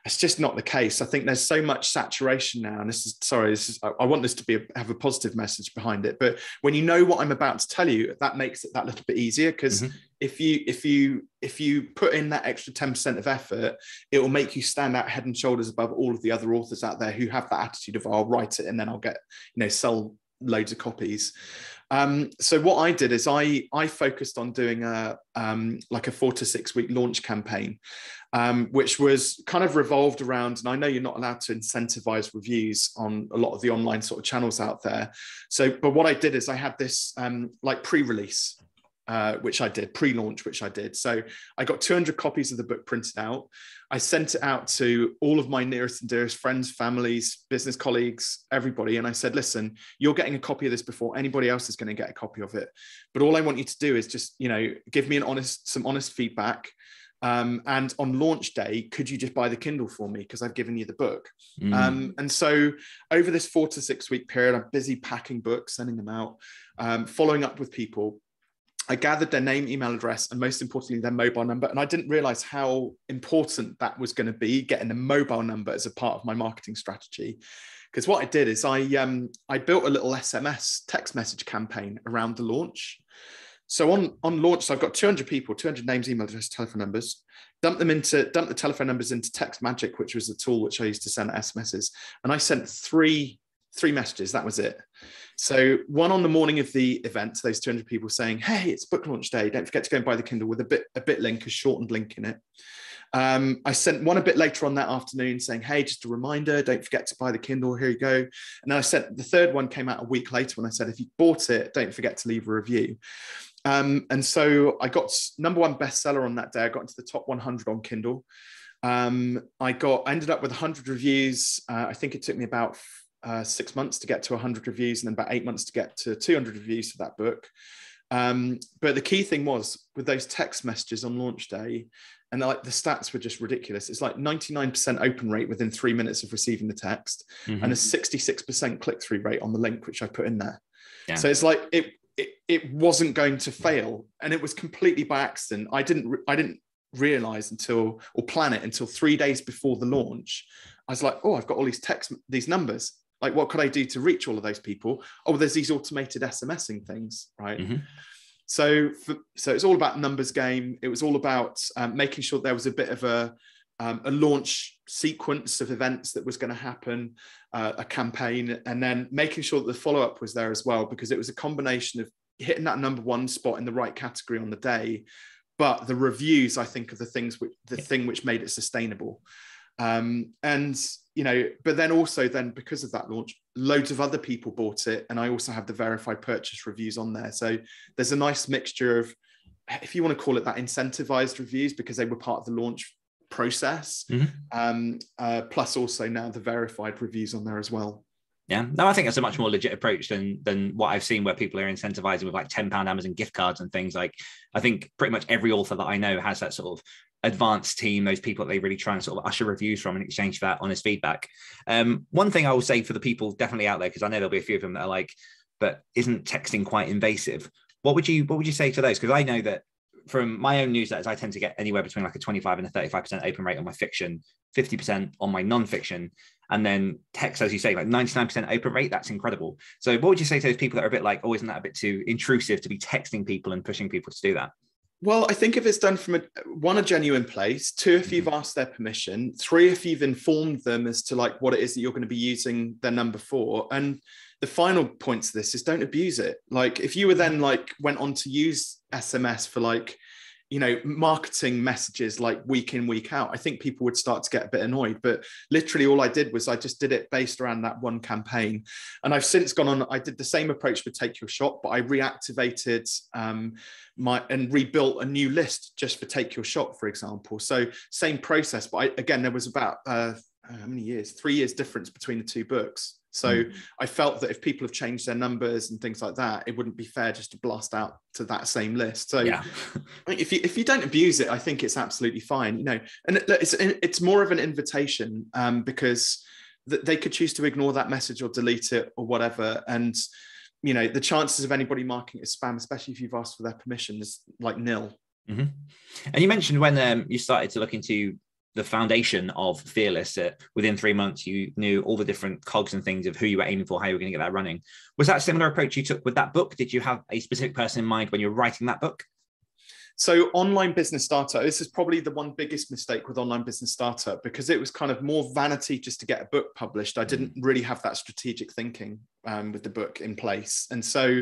It's just not the case. I think there's so much saturation now, and I want this to have a positive message behind it. But when you know what I'm about to tell you, that makes it that little bit easier, because if you put in that extra 10% of effort, it will make you stand out head and shoulders above all of the other authors out there who have that attitude of, I'll write it and then I'll get, sell loads of copies. So what I did is I focused on doing like a 4 to 6 week launch campaign, which was kind of revolved around, and I know you're not allowed to incentivize reviews on a lot of the online sort of channels out there. But what I did is I had this like pre-release, which I did, pre-launch, which I did. So I got 200 copies of the book printed out. I sent it out to all of my nearest and dearest friends, families, business colleagues, everybody. And I said, listen, you're getting a copy of this before anybody else is going to get a copy of it. But all I want you to do is just, give me some honest feedback. And on launch day, could you just buy the Kindle for me? Because I've given you the book. And so over this 4 to 6 week period, I'm busy packing books, sending them out, following up with people. I gathered their name, email address, and most importantly, their mobile number. And I didn't realize how important that was going to be, getting a mobile number as a part of my marketing strategy. Because what I did is I built a little SMS text message campaign around the launch. So on launch, so I've got 200 people, 200 names, email address, telephone numbers, dump the telephone numbers into Text Magic, which was the tool which I used to send SMSs. And I sent three messages. That was it. So one on the morning of the event, those 200 people saying, hey, it's book launch day. Don't forget to go and buy the Kindle, with a bit link, a shortened link in it. I sent one a bit later on that afternoon saying, hey, just a reminder, don't forget to buy the Kindle, here you go. And then I sent the third one, came out a week later, when I said, if you bought it, don't forget to leave a review. And so I got #1 bestseller on that day. I got into the top 100 on Kindle. I ended up with 100 reviews. I think it took me about 6 months to get to 100 reviews, and then about 8 months to get to 200 reviews for that book. But the key thing was with those text messages on launch day, and the stats were just ridiculous. It's like 99% open rate within 3 minutes of receiving the text, and a 66% click-through rate on the link, which I put in there. Yeah. So it's like it wasn't going to fail, and it was completely by accident. I didn't realize or plan it until 3 days before the launch. I was like, oh, I've got all these numbers. Like, what could I do to reach all of those people? Oh, there's these automated SMSing things, right? So it's all about numbers game. It was all about making sure there was a bit of a launch sequence of events that was going to happen, a campaign, and then making sure that the follow-up was there as well, because it was a combination of hitting that #1 spot in the right category on the day, but the reviews, I think, are the thing which made it sustainable. And but then also because of that launch, loads of other people bought it, and I also have the verified purchase reviews on there. So there's a nice mixture of, if you want to call it that, incentivized reviews, because they were part of the launch process, plus also now the verified reviews on there as well. Yeah, no, I think that's a much more legit approach than what I've seen, where people are incentivizing with like £10 Amazon gift cards and things. Like, I think pretty much every author that I know has that sort of advanced team, those people that they really try and sort of usher reviews from in exchange for that honest feedback. One thing I will say for the people definitely out there, because I know there'll be a few of them that are like, but isn't texting quite invasive? What would you say to those? Because I know that from my own newsletters, I tend to get anywhere between like a 25 and a 35% open rate on my fiction, 50% on my non-fiction, and then text, as you say, like 99% open rate. That's incredible. So what would you say to those people that are a bit like, oh, isn't that a bit too intrusive to be texting people and pushing people to do that? Well, I think if it's done from a genuine place, 2, if you've asked their permission, 3, if you've informed them as to like what it is that you're going to be using their number for, and the final point to this is don't abuse it. Like, if you were then like went on to use SMS for like, marketing messages like week in, week out, I think people would start to get a bit annoyed. But literally all I did was I just did it based around that one campaign. And I've since gone on, I did the same approach with Take Your Shot, but I reactivated and rebuilt a new list just for Take Your Shot, for example. So same process, but again, there was about how many years? 3 years difference between the two books. So I felt that if people have changed their numbers and things like that, it wouldn't be fair just to blast out to that same list. So yeah. if you don't abuse it, I think it's absolutely fine, and it's more of an invitation, because they could choose to ignore that message or delete it or whatever. And, the chances of anybody marking it as spam, especially if you've asked for their permission, is like nil. And you mentioned when you started to look into the foundation of Fearless, within 3 months, you knew all the different cogs and things of who you were aiming for, how you were going to get that running. Was that a similar approach you took with that book? Did you have a specific person in mind when you were writing that book? So Online Business Startup, this is probably the one biggest mistake with Online Business Startup, because it was kind of more vanity just to get a book published. I didn't really have that strategic thinking with the book in place. And so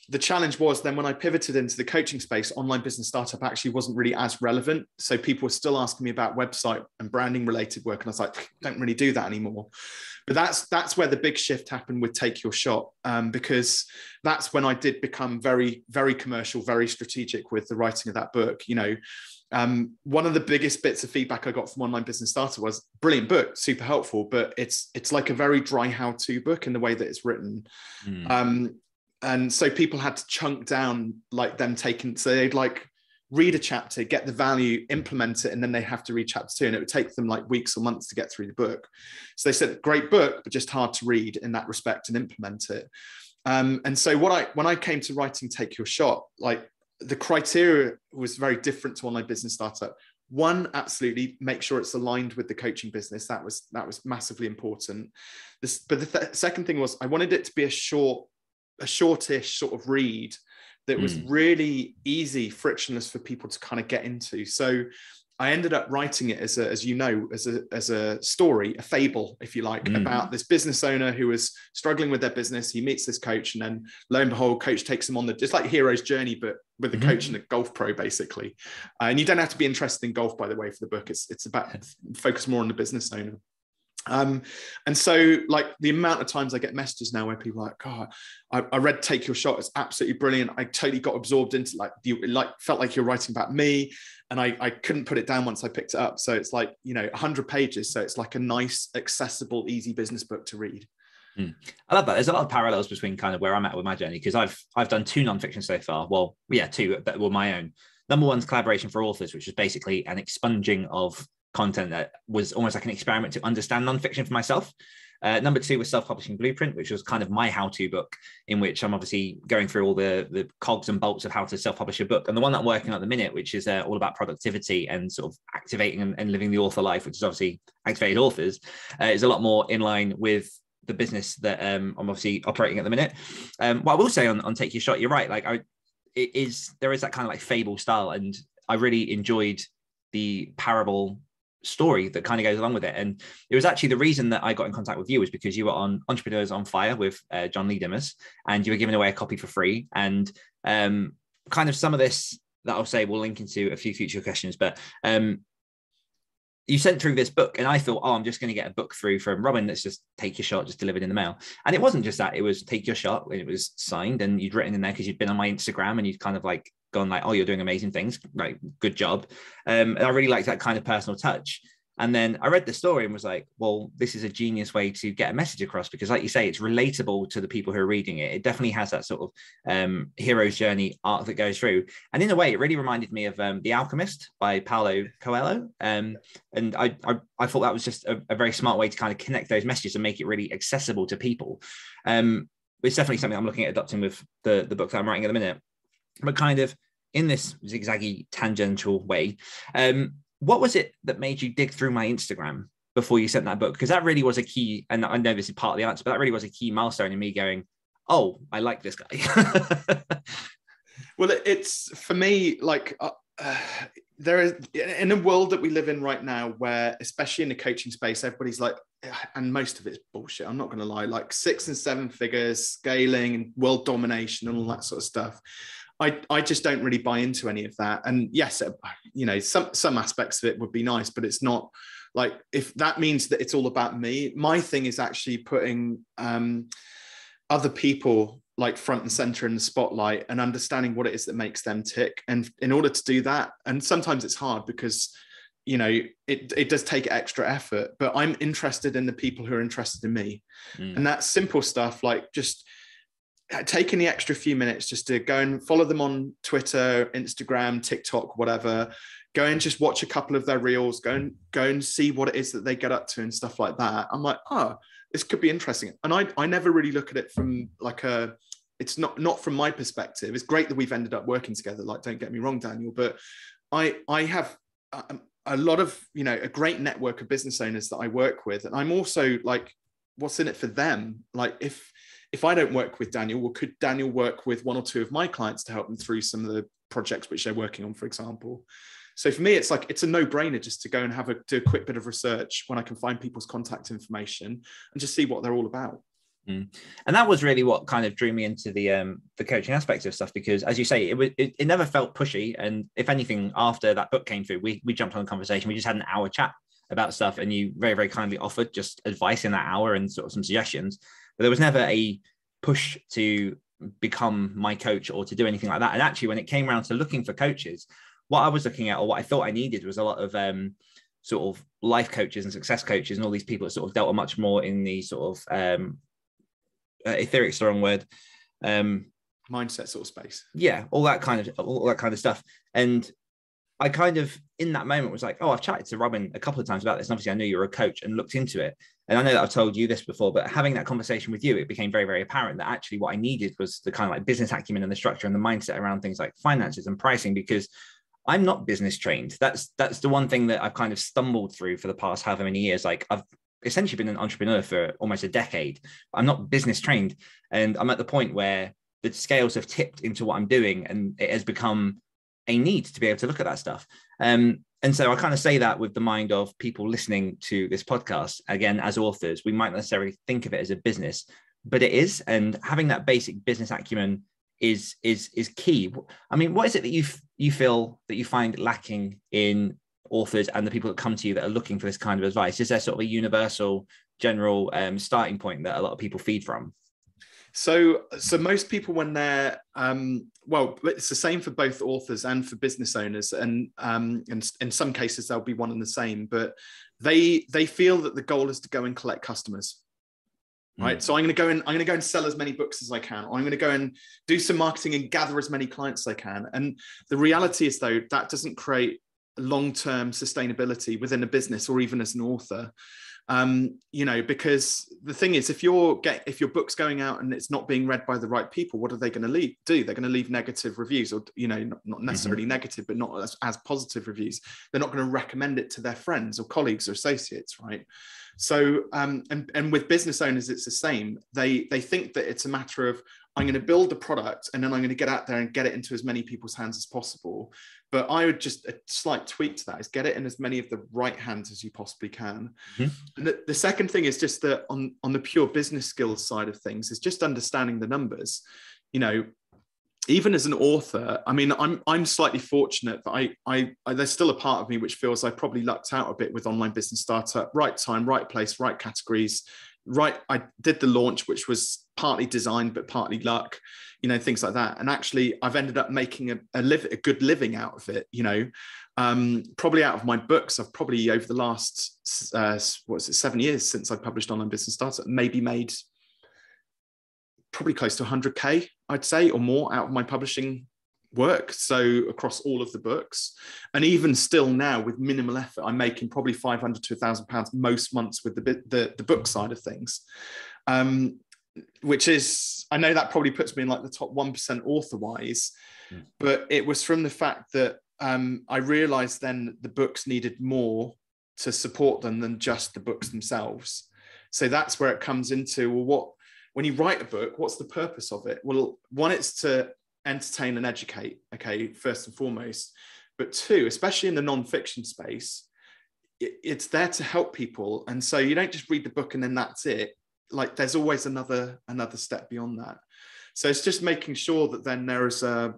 the challenge was then when I pivoted into the coaching space, Online Business Startup actually wasn't really as relevant. So people were still asking me about website and branding related work. And I was like, don't really do that anymore. But that's where the big shift happened with Take Your Shot, because that's when I did become very, very commercial, very strategic with the writing of that book. One of the biggest bits of feedback I got from Online Business Startup was brilliant book, super helpful, but it's like a very dry how-to book in the way that it's written. And so people had to chunk down like them taking, so they'd like read a chapter, get the value, implement it, and then they have to read chapter 2. And it would take them like weeks or months to get through the book. So they said, great book, but just hard to read in that respect and implement it. And so when I came to writing Take Your Shot, like the criteria was very different to Online Business Startup. One, absolutely make sure it's aligned with the coaching business. That was massively important. But the second thing was I wanted it to be a shortish sort of read that was really easy, frictionless for people to kind of get into. So I ended up writing it as a story, a fable, if you like, about this business owner who was struggling with their business. He meets this coach, and then lo and behold, coach takes him on just like hero's journey, but with a coach and a golf pro, basically. And you don't have to be interested in golf, by the way, for the book. It's about focus more on the business owner. And so, like, the amount of times I get messages now where people are like, God, I read Take Your Shot, it's absolutely brilliant. I totally got absorbed into felt like you're writing about me, and I couldn't put it down once I picked it up. So it's like, 100 pages, so it's like a nice, accessible, easy business book to read. I love that. There's a lot of parallels between kind of where I'm at with my journey, because I've done 2 nonfiction so far. Well, yeah, 2 that were my own. Number 1's Collaboration for Authors, which is basically an expunging of content that was almost like an experiment to understand nonfiction for myself. Number 2 was Self-Publishing Blueprint, which was kind of my how-to book, in which I'm obviously going through all the cogs and bolts of how to self-publish a book. And the one that I'm working on at the minute, which is all about productivity and sort of activating and living the author life, which is obviously Activated Authors, is a lot more in line with the business that I'm obviously operating at the minute. What I will say on Take Your Shot, you're right. Like there is that kind of like fable style, and I really enjoyed the parable story that kind of goes along with it. And it was actually the reason that I got in contact with you was because you were on Entrepreneurs on Fire with John Lee Dimmers, and you were giving away a copy for free. And kind of some of this that I'll say we'll link into a few future questions, but you sent through this book, and I thought, I'm just going to get a book through from Robin that's just Take Your Shot, just delivered in the mail. And it wasn't just that, it was Take Your Shot, and it was signed, and you'd written in there because you'd been on my Instagram, and you'd kind of like gone like, oh, you're doing amazing things, like, good job. And I really liked that kind of personal touch. And then I read the story and was like, well, this is a genius way to get a message across, because like you say, it's relatable to the people who are reading it. It definitely has that sort of hero's journey arc that goes through. And in a way, it really reminded me of The Alchemist by Paulo Coelho. And I thought that was just a very smart way to kind of connect those messages and make it really accessible to people. It's definitely something I'm looking at adopting with the book that I'm writing at the minute. But kind of in this zigzaggy tangential way, what was it that made you dig through my Instagram before you sent that book? Because that really was a key, and I know this is part of the answer, but that really was a key milestone in me going, oh, I like this guy. Well, it's for me, like there is, in a world that we live in right now, where especially in the coaching space, everybody's like, and most of it's bullshit, I'm not going to lie, like 6 and 7 figures, scaling and world domination and all that sort of stuff. I just don't really buy into any of that. And yes, some aspects of it would be nice, but it's not like, if that means that it's all about me. My thing is actually putting other people like front and center in the spotlight and understanding what it is that makes them tick. And in order to do that, and sometimes it's hard because, it does take extra effort, but I'm interested in the people who are interested in me. And that's simple stuff, like just taking the extra few minutes just to go and follow them on Twitter, Instagram, TikTok, whatever. Go and just watch a couple of their reels, go and see what it is that they get up to and stuff like that. I'm like, oh, this could be interesting. And I never really look at it from like it's not from my perspective. It's great that we've ended up working together. Like, don't get me wrong, Daniel, but I have a lot of, a great network of business owners that I work with. And I'm also like, what's in it for them? Like, if I don't work with Daniel, well, could Daniel work with 1 or 2 of my clients to help them through some of the projects which they're working on, for example? So for me, it's like, it's a no-brainer just to go and do a quick bit of research when I can find people's contact information and just see what they're all about. And that was really what kind of drew me into the coaching aspects of stuff, because as you say, it never felt pushy. And if anything, after that book came through, we jumped on a conversation. We just had an hour chat about stuff, and you very, very kindly offered just advice in that hour and sort of some suggestions. But there was never a push to become my coach or to do anything like that. And actually, when it came around to looking for coaches, what I was looking at, or what I thought I needed, was a lot of sort of life coaches and success coaches and all these people that sort of dealt much more in the sort of etheric, the wrong word, mindset sort of space. Yeah, all that kind of stuff. And I kind of, in that moment, was like, oh, I've chatted to Robin a couple of times about this. And obviously I knew you were a coach and looked into it. And I know that I've told you this before, but having that conversation with you, it became very, very apparent that actually what I needed was the kind of like business acumen and the structure and the mindset around things like finances and pricing, because I'm not business trained. That's the one thing that I've kind of stumbled through for the past however many years. Like, I've essentially been an entrepreneur for almost a decade. I'm not business trained. And I'm at the point where the scales have tipped into what I'm doing, and it has become a need to be able to look at that stuff. And so I kind of say that with the mind of people listening to this podcast. Again, as authors, we might not necessarily think of it as a business, but it is. And having that basic business acumen is key. I mean, what is it that you feel that you find lacking in authors and the people that come to you that are looking for this kind of advice? Is there sort of a universal, general starting point that a lot of people feed from? So most people, when they're well, it's the same for both authors and for business owners, and in some cases they'll be one and the same, but they feel that the goal is to go and collect customers, right? So I'm going to go and sell as many books as I can, or I'm going to go and do some marketing and gather as many clients as I can. And the reality is, though, that doesn't create long-term sustainability within a business or even as an author. Because the thing is, if your book's going out and it's not being read by the right people, what are they going to do? They're going to leave negative reviews, or not necessarily negative, but not as positive reviews. They're not going to recommend it to their friends or colleagues or associates, right? So and with business owners, it's the same. They think that it's a matter of, I'm going to build a product and then I'm going to get out there and get it into as many people's hands as possible. But I would just, a slight tweak to that is get it in as many of the right hands as you possibly can. And the second thing is just that on the pure business skills side of things is just understanding the numbers. Even as an author, I mean, I'm slightly fortunate that I there's still a part of me which feels I probably lucked out a bit with Online Business Startup. Right time, right place, right categories. Right, I did the launch, which was partly design, but partly luck, things like that. And actually, I've ended up making a good living out of it. Probably out of my books, I've probably over the last 7 years since I published Online Business Startup, maybe made probably close to 100K, I'd say, or more out of my publishing work. So across all of the books, and even still now with minimal effort, I'm making probably £500 to £1,000 most months with the book side of things, which is, I know that probably puts me in like the top 1% author wise, but it was from the fact that I realized then the books needed more to support them than just the books themselves. So that's where it comes into, well, when you write a book, what's the purpose of it? Well, one, it's to entertain and educate, okay, first and foremost, but two, especially in the non-fiction space, it's there to help people. And so you don't just read the book and then that's it. Like there's always another step beyond that. So it's just making sure that then there is a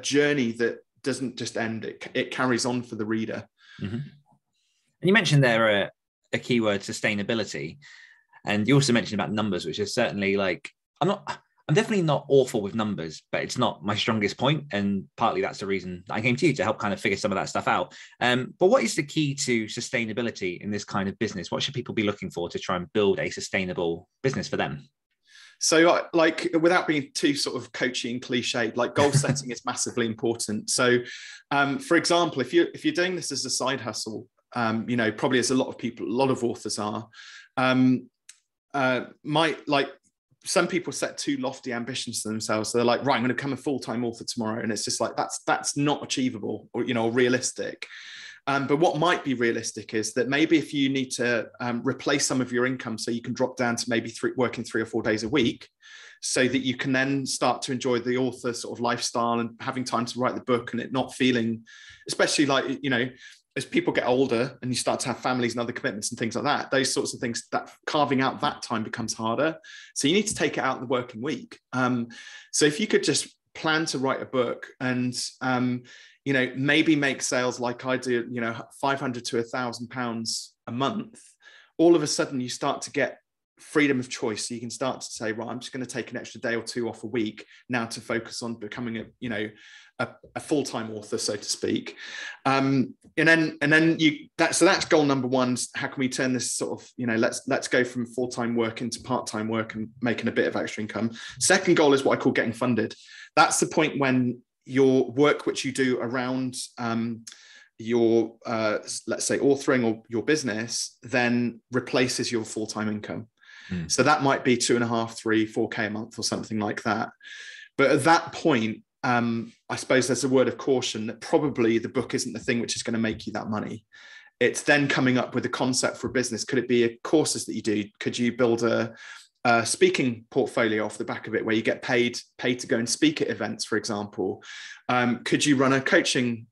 journey that doesn't just end, it carries on for the reader. And you mentioned there a keyword, sustainability, and you also mentioned about numbers, which is certainly like, I'm definitely not awful with numbers, but it's not my strongest point. And partly that's the reason I came to you, to help kind of figure some of that stuff out. But what is the key to sustainability in this kind of business? What should people be looking for to try and build a sustainable business for them? So like, without being too sort of coachy and cliched, like goal setting is massively important. So for example, if you're doing this as a side hustle, probably as a lot of authors are, some people set too lofty ambitions to themselves. So they're like, right, I'm going to become a full-time author tomorrow. And it's just like, that's not achievable or, realistic. But what might be realistic is that maybe if you need to replace some of your income so you can drop down to maybe working 3 or 4 days a week, so that you can then start to enjoy the author sort of lifestyle and having time to write the book, and it not feeling, especially like, as people get older and you start to have families and other commitments and things like that, those sorts of things, that carving out that time becomes harder. So you need to take it out of the working week. So if you could just plan to write a book and, maybe make sales like I do, £500 to £1,000 a month, all of a sudden you start to get freedom of choice. So you can start to say, right, I'm just going to take an extra day or two off a week now to focus on becoming a full-time author, so to speak. And then so that's goal number one. How can we turn this sort of, let's go from full-time work into part-time work and making a bit of extra income. Second goal is what I call getting funded. That's the point when your work, which you do around your, let's say, authoring or your business, then replaces your full-time income. So that might be 2.5, 3, 4K a month or something like that. But at that point, I suppose there's a word of caution that probably the book isn't the thing which is going to make you that money. It's then coming up with a concept for a business. Could it be courses that you do? Could you build a speaking portfolio off the back of it where you get paid to go and speak at events, for example? Could you run a coaching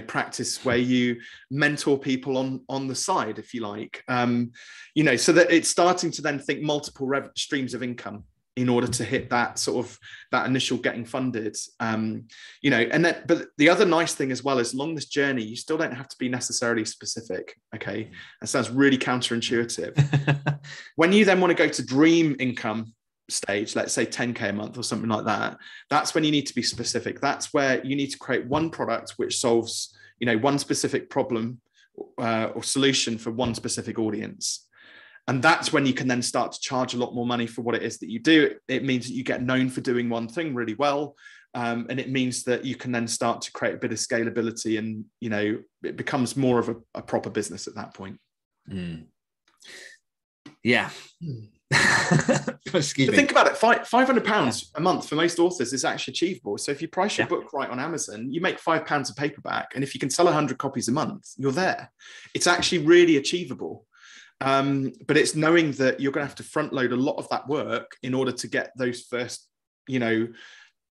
practice where you mentor people on the side, if you like, so that it's starting to then think multiple streams of income in order to hit that initial getting funded, and then, but the other nice thing as well is along this journey, you still don't have to be necessarily specific. Okay. That sounds really counterintuitive. When you then want to go to dream income stage, let's say 10K a month or something like that, that's when you need to be specific. That's where you need to create one product which solves, one specific problem or solution for one specific audience. And that's when you can then start to charge a lot more money for what it is that you do. It means that you get known for doing one thing really well. And it means that you can then start to create a bit of scalability, and, it becomes more of a proper business at that point. Yeah. Excuse me. Think about it, £500 a month for most authors is actually achievable. So if you price your book right on Amazon, you make £5 a paperback. And if you can sell 100 copies a month, you're there. It's actually really achievable. But it's knowing that you're going to have to front load a lot of that work in order to get those first,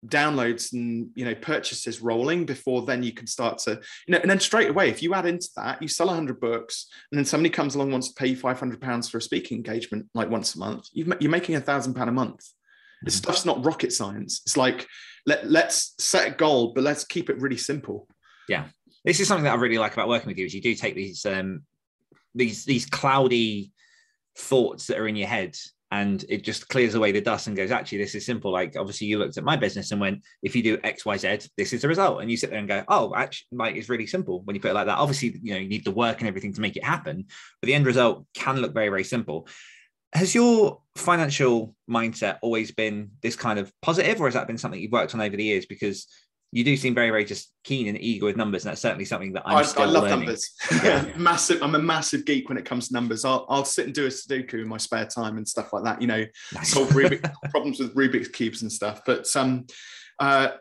downloads and, purchases rolling before then you can start to, and then straight away, if you add into that, you sell 100 books and then somebody comes along, wants to pay you £500 for a speaking engagement, like once a month, you're making £1,000 a month. This stuff's not rocket science. It's like, let's set a goal, but let's keep it really simple. Yeah. This is something that I really like about working with you, is you do take these cloudy thoughts that are in your head, and it just clears away the dust and goes, actually, this is simple. Like, obviously you looked at my business and went, if you do X, Y, Z, this is the result. And you sit there and go, oh, actually, like, it's really simple when you put it like that. Obviously, you need the work and everything to make it happen, but the end result can look very, very simple. Has your financial mindset always been this kind of positive, or has that been something you've worked on over the years? Because you do seem very, very just keen and eager with numbers, and that's certainly something that I love learning. Numbers. Yeah. I'm a massive geek when it comes to numbers. I'll sit and do a Sudoku in my spare time and stuff like that. Nice. Solve problems with Rubik's cubes and stuff. But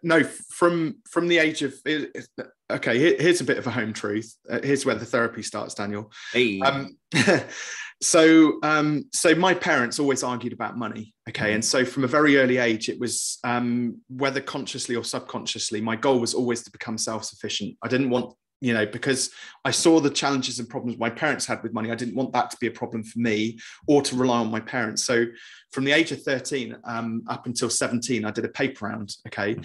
no, from the age of, okay, here's a bit of a home truth. Here's where the therapy starts, Daniel. Hey. So my parents always argued about money. Okay. And so from a very early age, it was, whether consciously or subconsciously, my goal was always to become self-sufficient. I didn't want, because I saw the challenges and problems my parents had with money. I didn't want that to be a problem for me or to rely on my parents. So from the age of 13 up until 17, I did a paper round. Okay.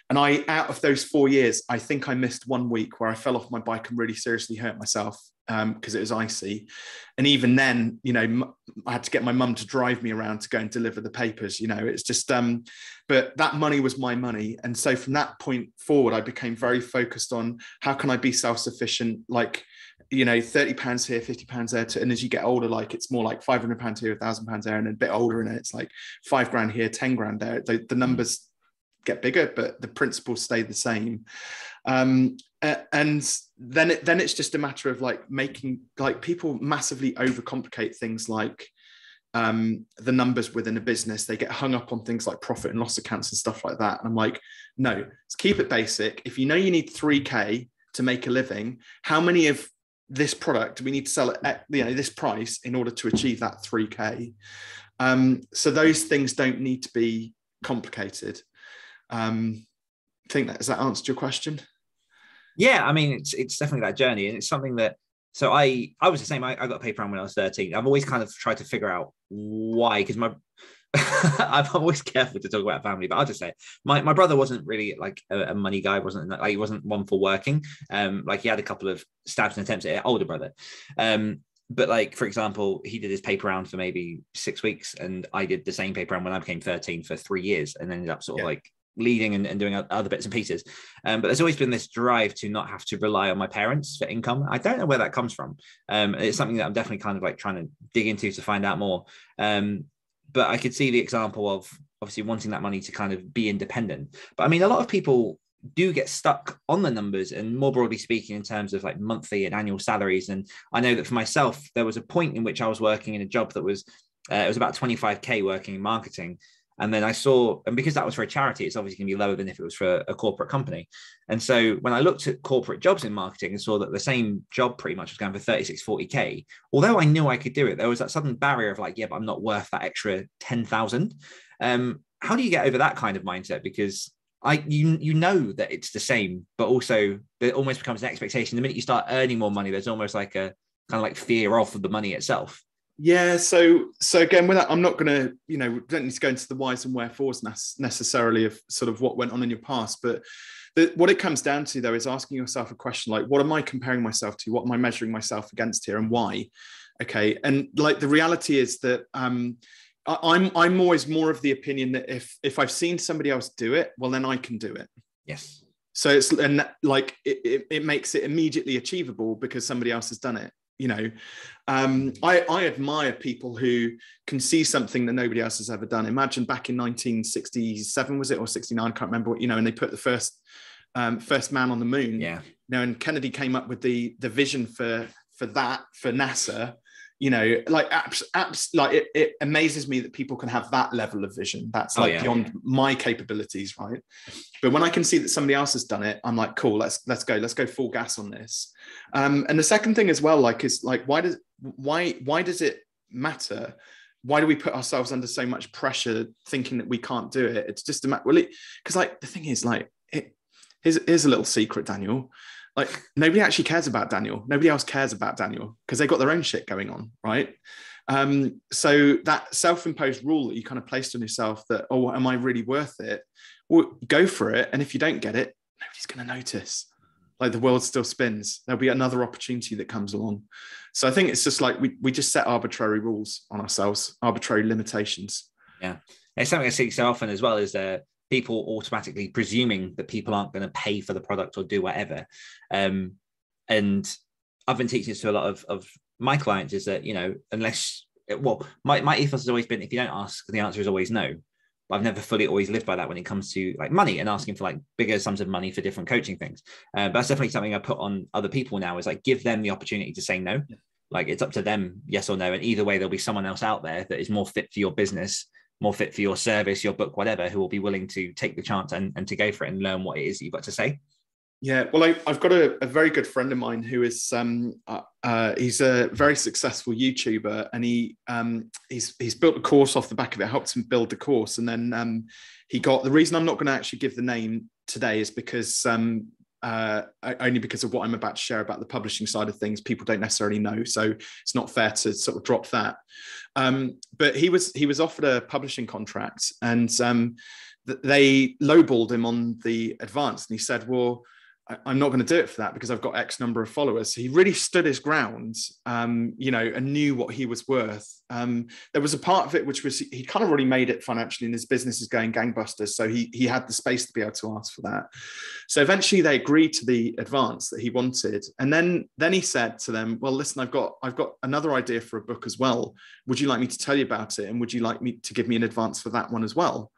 And out of those 4 years, I think I missed 1 week where I fell off my bike and really seriously hurt myself. Because it was icy. And even then, I had to get my mum to drive me around to go and deliver the papers. It's just, but that money was my money. And so from that point forward, I became very focused on how can I be self-sufficient, like, £30 here, £50 there. And as you get older, like it's more like £500 here, £1,000 there, and a bit older. And it's like £5,000 here, 10 grand there. The numbers get bigger, but the principles stay the same. And then it's just a matter of like making, like, people massively overcomplicate things like the numbers within a business. They get hung up on things like profit and loss accounts and stuff like that. And I'm like, no, let's keep it basic. If you need 3K to make a living, how many of this product do we need to sell at this price in order to achieve that 3K? So those things don't need to be complicated. I think has that answered your question? Yeah, I mean, it's definitely that journey, and it's something that. So I was the same. I got a paper round when I was 13. I've always kind of tried to figure out why, because I'm always careful to talk about family, but I'll just say my brother wasn't really like a money guy. He wasn't one for working. Like he had a couple of stabs and attempts at it, older brother. But like, for example, he did his paper round for maybe 6 weeks, and I did the same paper round when I became 13 for 3 years, and ended up sort of like leading and doing other bits and pieces. But there's always been this drive to not have to rely on my parents for income. I don't know where that comes from. It's something that I'm definitely kind of like trying to dig into to find out more. But I could see the example of obviously wanting that money to kind of be independent. But I mean, a lot of people do get stuck on the numbers, and more broadly speaking, in terms of like monthly and annual salaries. And I know that for myself, there was a point in which I was working in a job that was, it was about 25K working in marketing. And then I saw, and because that was for a charity, it's obviously going to be lower than if it was for a corporate company. And so when I looked at corporate jobs in marketing and saw that the same job pretty much was going for 36, 40K, although I knew I could do it, there was that sudden barrier of like, yeah, but I'm not worth that extra 10,000. How do you get over that kind of mindset? Because you know that it's the same, but also it almost becomes an expectation. The minute you start earning more money, there's almost like a kind of like fear of the money itself. Yeah. So again, with that, I'm not going to, don't need to go into the whys and wherefores necessarily of sort of what went on in your past, but what it comes down to though is asking yourself a question like, what am I comparing myself to? What am I measuring myself against here, and why? Okay. And like the reality is that I'm always more of the opinion that if I've seen somebody else do it, well, then I can do it. Yes. So it's, and like it makes it immediately achievable because somebody else has done it. I admire people who can see something that nobody else has ever done. Imagine back in 1967, was it, or 69? I can't remember. And they put the first man on the moon. Yeah. And Kennedy came up with the vision for NASA. Like apps, like it amazes me that people can have that level of vision. That's beyond my capabilities, right? But when I can see that somebody else has done it, I'm like, cool, let's go full gas on this. And the second thing as well, like, is like, why does it matter? Why do we put ourselves under so much pressure thinking that we can't do it? It's just because like the thing is, like, here's a little secret, Daniel. Like, nobody actually cares about Daniel. Nobody else cares about Daniel because they got their own shit going on, right? So that self-imposed rule that you kind of placed on yourself that, oh, am I really worth it? Well, go for it. And if you don't get it, nobody's going to notice. Like, the world still spins. There'll be another opportunity that comes along. So I think it's just like we just set arbitrary rules on ourselves, arbitrary limitations. Yeah. It's something I see so often as well, is people automatically presuming that people aren't going to pay for the product or do whatever. And I've been teaching this to a lot of my clients, is that, my ethos has always been, if you don't ask, the answer is always no. But I've never fully always lived by that when it comes to like money and asking for like bigger sums of money for different coaching things. But that's definitely something I put on other people now, is like, give them the opportunity to say no. Yeah. Like, it's up to them, yes or no. And either way, there'll be someone else out there that is more fit for your business, more fit for your service, your book, whatever, who will be willing to take the chance and to go for it and learn what it is you've got to say. Yeah, well, I've got a very good friend of mine who is he's a very successful YouTuber, and he's built a course off the back of it. I helped him build the course, and then he got, the reason I'm not going to actually give the name today is because only because of what I'm about to share about the publishing side of things. People don't necessarily know, so it's not fair to sort of drop that. But he was offered a publishing contract, and they lowballed him on the advance, and he said, well, I'm not going to do it for that because I've got X number of followers. So he really stood his ground, and knew what he was worth. There was a part of it which was, he kind of already made it financially, and his business is going gangbusters. So he had the space to be able to ask for that. So eventually they agreed to the advance that he wanted. And then he said to them, well, listen, I've got another idea for a book as well. Would you like me to tell you about it? And would you like me to give me an advance for that one as well?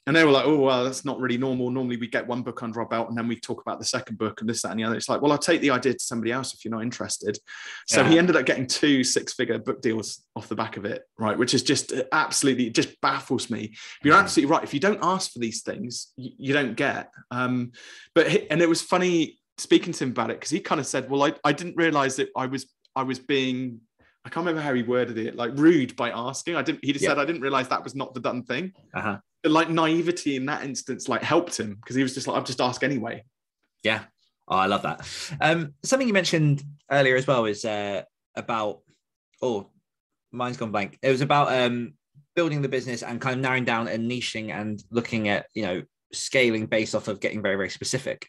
And they were like, oh, well, that's not really normal. Normally we get one book under our belt and then we talk about the second book and this, that, and the other. It's like, well, I'll take the idea to somebody else if you're not interested. So he ended up getting 2 6-figure book deals off the back of it, right? Which is just absolutely, it just baffles me. You're absolutely right. If you don't ask for these things, you don't get. And it was funny speaking to him about it, because he kind of said, well, I didn't realize that I was being, I can't remember how he worded it, like rude by asking. He just said, I didn't realize that was not the done thing. But like naivety in that instance, like, helped him, because he was just like, I'll just ask anyway. Yeah. Oh, I love that. Something you mentioned earlier as well is about, mine's gone blank. It was about building the business and kind of narrowing down and niching and looking at, scaling based off of getting very, very specific.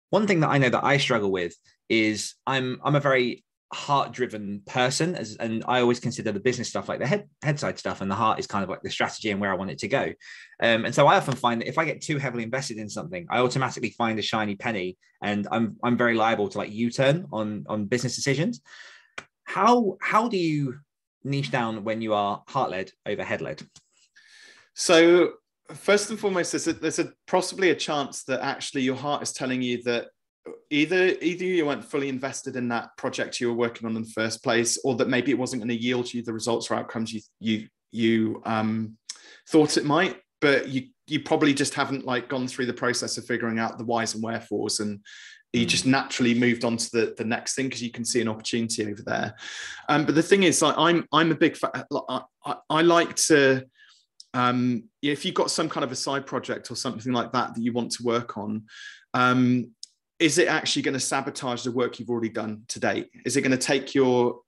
One thing that I know that I struggle with is I'm a very heart-driven person, and I always consider the business stuff like the head side stuff, and the heart is kind of like the strategy and where I want it to go. And so I often find that if I get too heavily invested in something, I automatically find a shiny penny, and I'm very liable to like U-turn on business decisions. How do you niche down when you are heart-led over head-led? So first and foremost, there's possibly a chance that actually your heart is telling you that either you weren't fully invested in that project you were working on in the first place, or that maybe it wasn't going to yield you the results or outcomes you thought it might, but you probably just haven't like gone through the process of figuring out the whys and wherefores, and you just naturally moved on to the next thing because you can see an opportunity over there. But the thing is, like, I'm a big fan. I like to if you've got some kind of a side project or something like that you want to work on, is it actually going to sabotage the work you've already done to date? Is it going to take your,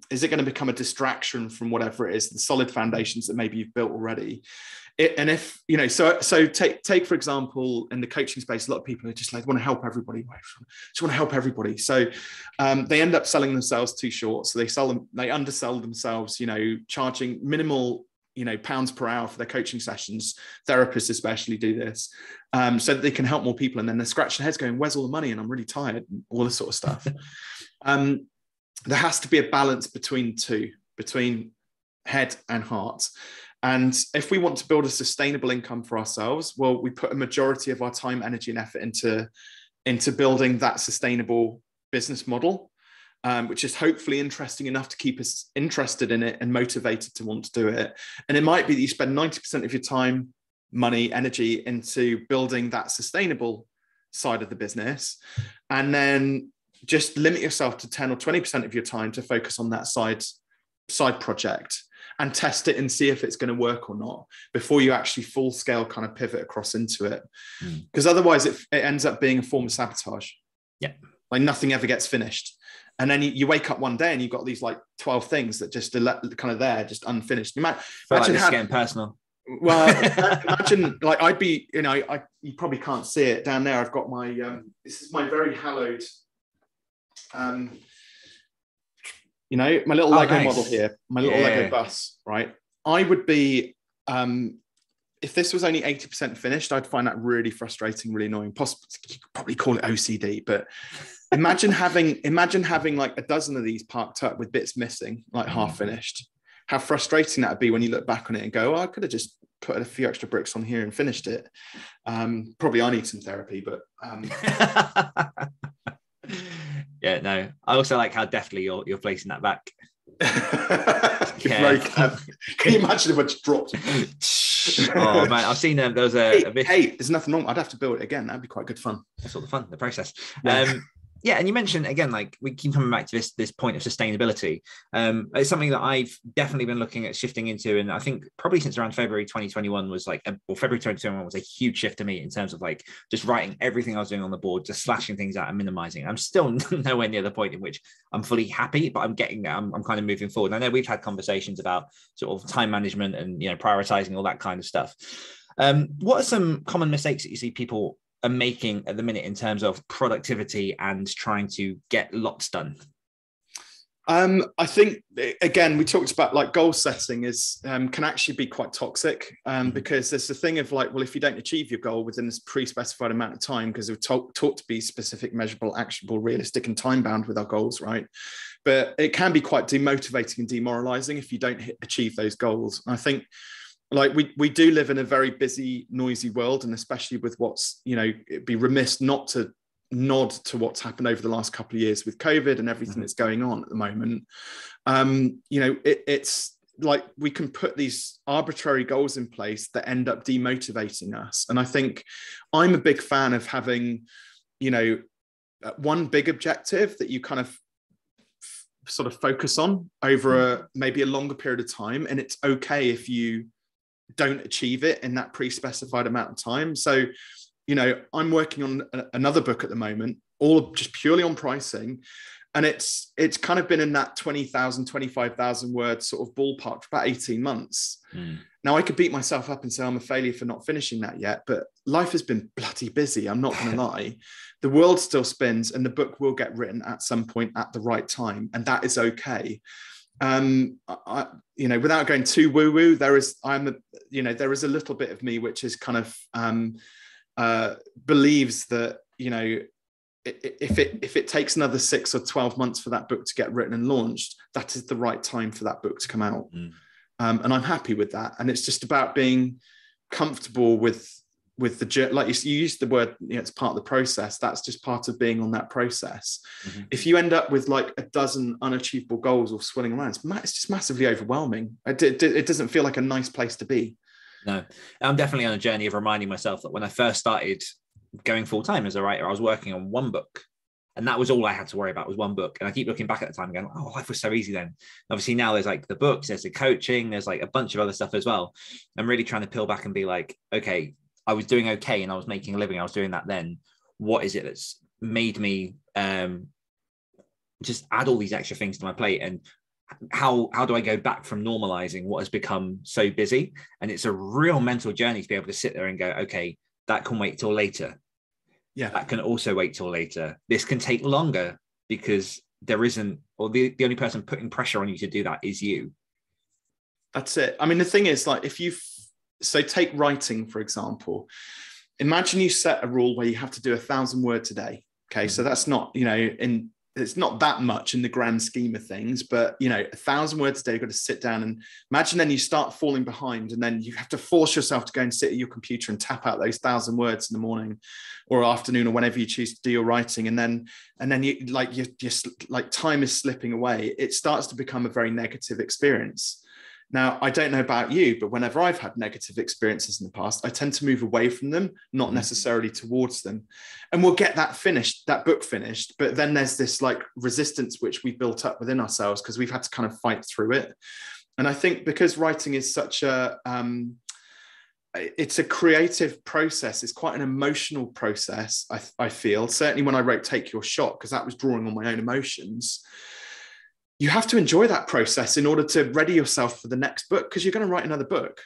is it going to become a distraction from whatever it is, the solid foundations that maybe you've built already? And if, so take, for example, in the coaching space, a lot of people are just like, want to help everybody. Just want to help everybody. So they end up selling themselves too short. So they undersell themselves, charging minimal, pounds per hour for their coaching sessions. Therapists especially do this, so that they can help more people. And then they're scratching their heads going, where's all the money? And I'm really tired, and all this sort of stuff. There has to be a balance between head and heart. And if we want to build a sustainable income for ourselves, well, we put a majority of our time, energy, and effort into building that sustainable business model, which is hopefully interesting enough to keep us interested in it and motivated to want to do it. And it might be that you spend 90% of your time, money, energy into building that sustainable side of the business, and then just limit yourself to 10 or 20% of your time to focus on that side project and test it and see if it's going to work or not before you actually full scale kind of pivot across into it. Because otherwise it ends up being a form of sabotage. Yeah. Like nothing ever gets finished. And then you wake up one day and you've got these like 12 things that just are kind of there, just unfinished. Imagine like this getting personal. Well, imagine like I'd be, you probably can't see it down there. I've got my, this is my very hallowed, my little Lego model here, my little Lego bus, right? I would be, if this was only 80% finished, I'd find that really frustrating, really annoying. Possibly, you could probably call it OCD, but imagine having like a dozen of these parked up with bits missing, like half finished. How frustrating that would be when you look back on it and go, oh, I could have just put a few extra bricks on here and finished it. Probably I need some therapy, but yeah, no. I also like how deftly you're placing that back. Very can you imagine if I just dropped? Oh man, I've seen there was a bit. Hey, there's nothing wrong. I'd have to build it again. That'd be quite good fun. That's all the fun, the process. Yeah. Yeah, and you mentioned again, like we keep coming back to this point of sustainability. It's something that I've definitely been looking at shifting into, and I think probably since around February 2021 was like, February 2021 was a huge shift to me in terms of like just writing everything I was doing on the board, just slashing things out and minimizing. I'm still nowhere near the point in which I'm fully happy, but I'm getting there. I'm kind of moving forward. And I know we've had conversations about sort of time management and prioritizing all that kind of stuff. What are some common mistakes that you see people are making at the minute in terms of productivity and trying to get lots done? I think again, we talked about like goal setting is can actually be quite toxic because there's the thing of like, well, if you don't achieve your goal within this pre-specified amount of time, because we've taught to be specific, measurable, actionable, realistic, and time bound with our goals, right? But it can be quite demotivating and demoralizing if you don't achieve those goals. And I think like we do live in a very busy, noisy world, and especially with what's, it'd be remiss not to nod to what's happened over the last couple of years with COVID and everything that's going on at the moment. It's like we can put these arbitrary goals in place that end up demotivating us. And I think I'm a big fan of having, one big objective that you kind of sort of focus on over maybe a longer period of time. And it's okay if you don't achieve it in that pre-specified amount of time. So, I'm working on another book at the moment, all just purely on pricing. And it's kind of been in that 20,000, 25,000 word sort of ballpark for about 18 months. Now I could beat myself up and say I'm a failure for not finishing that yet, but life has been bloody busy. I'm not going to lie. The world still spins and the book will get written at some point at the right time. And that is okay. Without going too woo-woo, there is a little bit of me which is kind of believes that if it takes another 6 or 12 months for that book to get written and launched, that is the right time for that book to come out. And I'm happy with that. And it's just about being comfortable with the, like you used the word, it's part of the process. That's just part of being on that process. If you end up with like a dozen unachievable goals or swirling around, it's just massively overwhelming. It doesn't feel like a nice place to be. No, I'm definitely on a journey of reminding myself that when I first started going full time as a writer, I was working on one book And that was all I had to worry about, was one book. And I keep looking back at the time and going, oh, life was so easy then. And obviously now there's like the books, there's the coaching, there's like a bunch of other stuff as well. I'm really trying to peel back and be like, okay, I was doing okay and I was making a living. I was doing that then. What is it that's made me just add all these extra things to my plate? And how do I go back from normalizing what has become so busy? And it's a real mental journey to be able to sit there and go, okay, that can wait till later. Yeah, that can also wait till later. This can take longer because there isn't, or the only person putting pressure on you to do that is you. That's it. I mean, the thing is, like, so take writing, for example. Imagine you set a rule where you have to do 1,000 words a day. Okay. So that's not, it's not that much in the grand scheme of things, but 1,000 words a day, you've got to sit down, and imagine then you start falling behind, and then you have to force yourself to go and sit at your computer and tap out those 1,000 words in the morning or afternoon or whenever you choose to do your writing. And then you like time is slipping away. It starts to become a very negative experience. Now, I don't know about you, but whenever I've had negative experiences in the past, I tend to move away from them, not necessarily towards them. And we'll get that book finished, but then there's this like resistance which we built up within ourselves because we've had to kind of fight through it. And I think because writing is such it's a creative process, it's quite an emotional process, I feel. Certainly when I wrote Take Your Shot, because that was drawing on my own emotions, you have to enjoy that process in order to ready yourself for the next book, because you're going to write another book,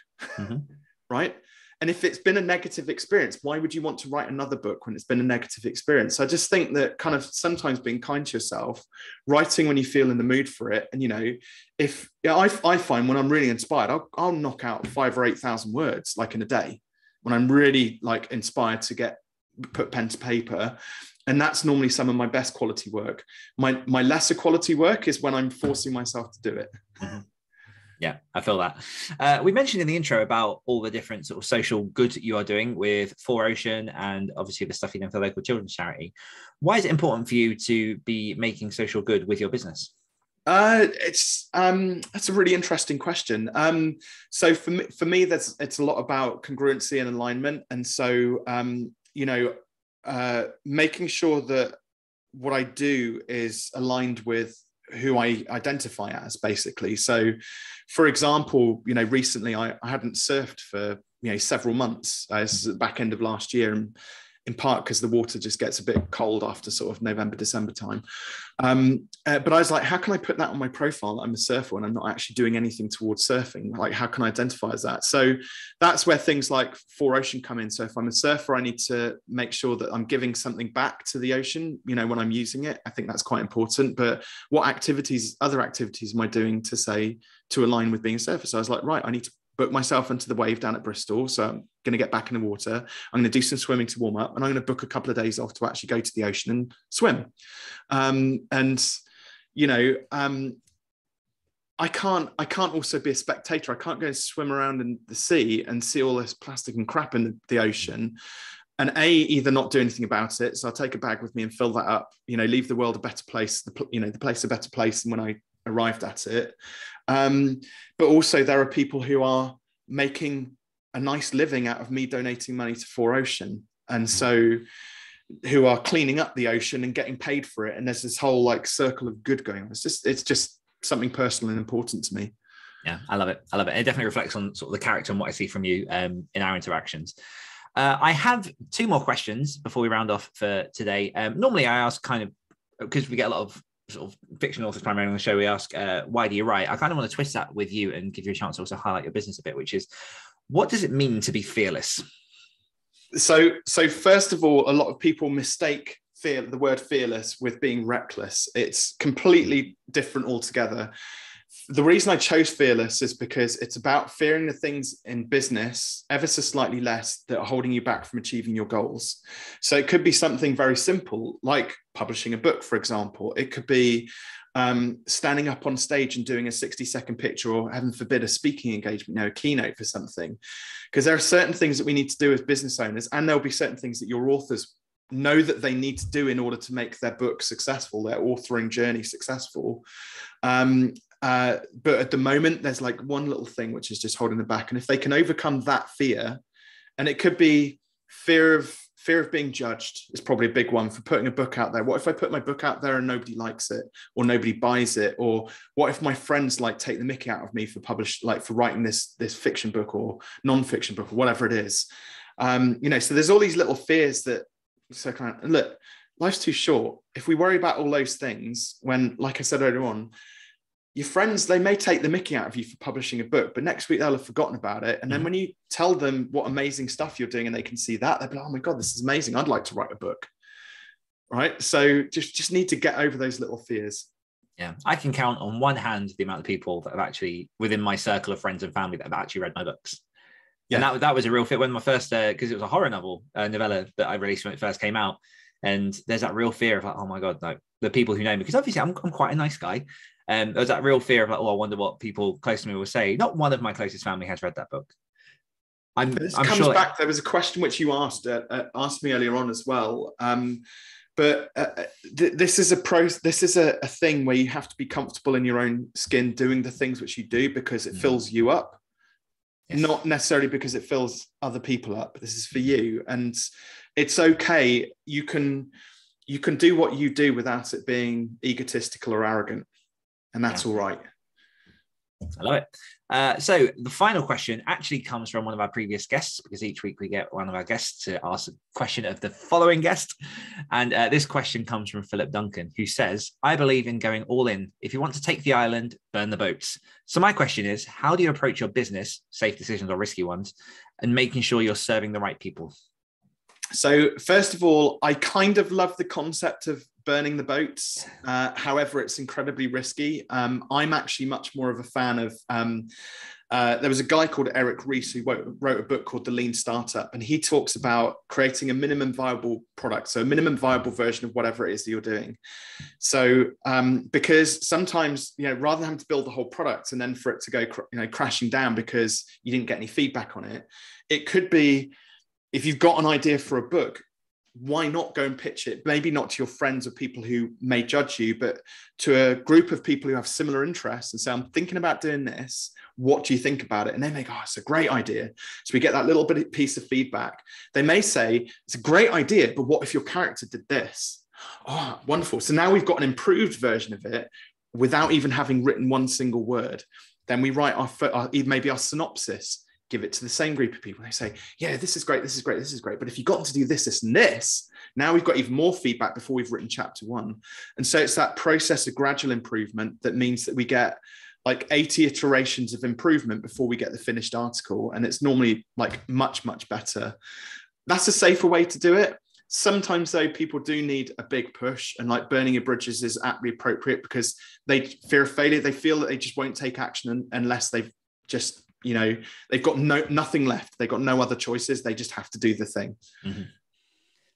right? And if it's been a negative experience, why would you want to write another book when it's been a negative experience? So I just think that kind of sometimes being kind to yourself, writing when you feel in the mood for it. And, I find when I'm really inspired, I'll knock out 5,000 or 8,000 words like in a day when I'm really like inspired to put pen to paper. And that's normally some of my best quality work. My lesser quality work is when I'm forcing myself to do it. Yeah, I feel that. We mentioned in the intro about all the different sort of social good you are doing with 4Ocean and obviously the stuff you're doing for the local children's charity. Why is it important for you to be making social good with your business? That's a really interesting question. So for me, it's a lot about congruency and alignment. And so, making sure that what I do is aligned with who I identify as, basically. So, for example, recently I hadn't surfed for several months. This is the back end of last year, and in part because the water just gets a bit cold after sort of November, December time. But I was like, how can I put that on my profile that I'm a surfer when I'm not actually doing anything towards surfing? Like, how can I identify as that? So that's where things like 4Ocean come in. So if I'm a surfer, I need to make sure that I'm giving something back to the ocean, when I'm using it. I think that's quite important. But what other activities am I doing to align with being a surfer? So I was like, right, I need to book myself into the wave down at Bristol. So I'm going to get back in the water. I'm going to do some swimming to warm up, and I'm going to book a couple of days off to actually go to the ocean and swim. I can't also be a spectator. I can't go and swim around in the sea and see all this plastic and crap in the ocean and either not do anything about it. So I'll take a bag with me and fill that up, leave the world a better place, the place a better place than when I arrived at it. But also there are people who are making a nice living out of me donating money to 4Ocean. And so who are cleaning up the ocean and getting paid for it. And there's this whole like circle of good going on. It's just something personal and important to me. Yeah, I love it. It definitely reflects on sort of the character and what I see from you in our interactions. I have two more questions before we round off for today. Normally I ask because we get a lot of sort of fiction authors primarily on the show, we ask, why do you write? I kind of want to twist that with you and give you a chance to also highlight your business a bit, which is, what does it mean to be fearless? So first of all, a lot of people mistake the word fearless with being reckless. It's completely different altogether. The reason I chose fearless is because it's about fearing the things in business ever so slightly less that are holding you back from achieving your goals. So it could be something very simple, like publishing a book, for example. It could be standing up on stage and doing a 60-second picture, or heaven forbid, a speaking engagement, a keynote for something. Because there are certain things that we need to do as business owners, and there'll be certain things that your authors know that they need to do in order to make their book successful, their authoring journey successful. But at the moment, there's like one little thing which is just holding them back. And if they can overcome that fear, and it could be fear of fear of being judged is probably a big one for putting a book out there. What if I put my book out there and nobody likes it, or nobody buys it? Or what if my friends like take the mickey out of me for writing this fiction book or non-fiction book or whatever it is? So there's all these little fears that, and look, life's too short. If we worry about all those things, when, like I said earlier on, your friends, they may take the mickey out of you for publishing a book, but next week they'll have forgotten about it. And then when you tell them what amazing stuff you're doing and they can see that, they'll be like, oh my God, this is amazing. I'd like to write a book. Right. So just need to get over those little fears. Yeah. I can count on one hand the amount of people that have actually, within my circle of friends and family, that have actually read my books. Yeah. And that was a real fit when my first, because it was a horror novella that I released when it first came out. And there's that real fear of like, oh my God, no, the people who know me, because obviously I'm quite a nice guy. There was that real fear of like, oh, I wonder what people close to me will say. Not one of my closest family has read that book. I'm comes sure back. There was a question which you asked me earlier on as well. This is a thing where you have to be comfortable in your own skin doing the things which you do because it fills you up, not necessarily because it fills other people up. This is for you, and it's okay. You can do what you do without it being egotistical or arrogant. And that's all right. I love it. So the final question actually comes from one of our previous guests, because each week we get one of our guests to ask a question of the following guest. And this question comes from Philip Duncan, who says, I believe in going all in. If you want to take the island, burn the boats. So my question is, how do you approach your business, safe decisions or risky ones, and making sure you're serving the right people? So first of all, I kind of love the concept of burning the boats. However, it's incredibly risky. I'm actually much more of a fan of, there was a guy called Eric Ries who wrote a book called The Lean Startup, and he talks about creating a minimum viable product. So a minimum viable version of whatever it is that you're doing. So because sometimes, rather than having to build the whole product and then for it to go, crashing down because you didn't get any feedback on it, it could be, if you've got an idea for a book, why not go and pitch it? Maybe not to your friends or people who may judge you, but to a group of people who have similar interests and say, I'm thinking about doing this. What do you think about it? And they may go, oh, it's a great idea. So we get that little bit of piece of feedback. They may say, it's a great idea, but what if your character did this? Oh, wonderful. So now we've got an improved version of it without even having written one single word. Then we write maybe our synopsis, give it to the same group of people. They say, yeah, this is great, this is great, this is great. But if you got to do this, this, and this, now we've got even more feedback before we've written chapter 1. And so it's that process of gradual improvement that means that we get like 80 iterations of improvement before we get the finished article. And it's normally like much, much better. That's a safer way to do it. Sometimes though, people do need a big push, and like burning your bridges is aptly appropriate because they fear of failure. They feel that they just won't take action unless they've just, they've got nothing left. They've got no other choices. They just have to do the thing. Mm-hmm.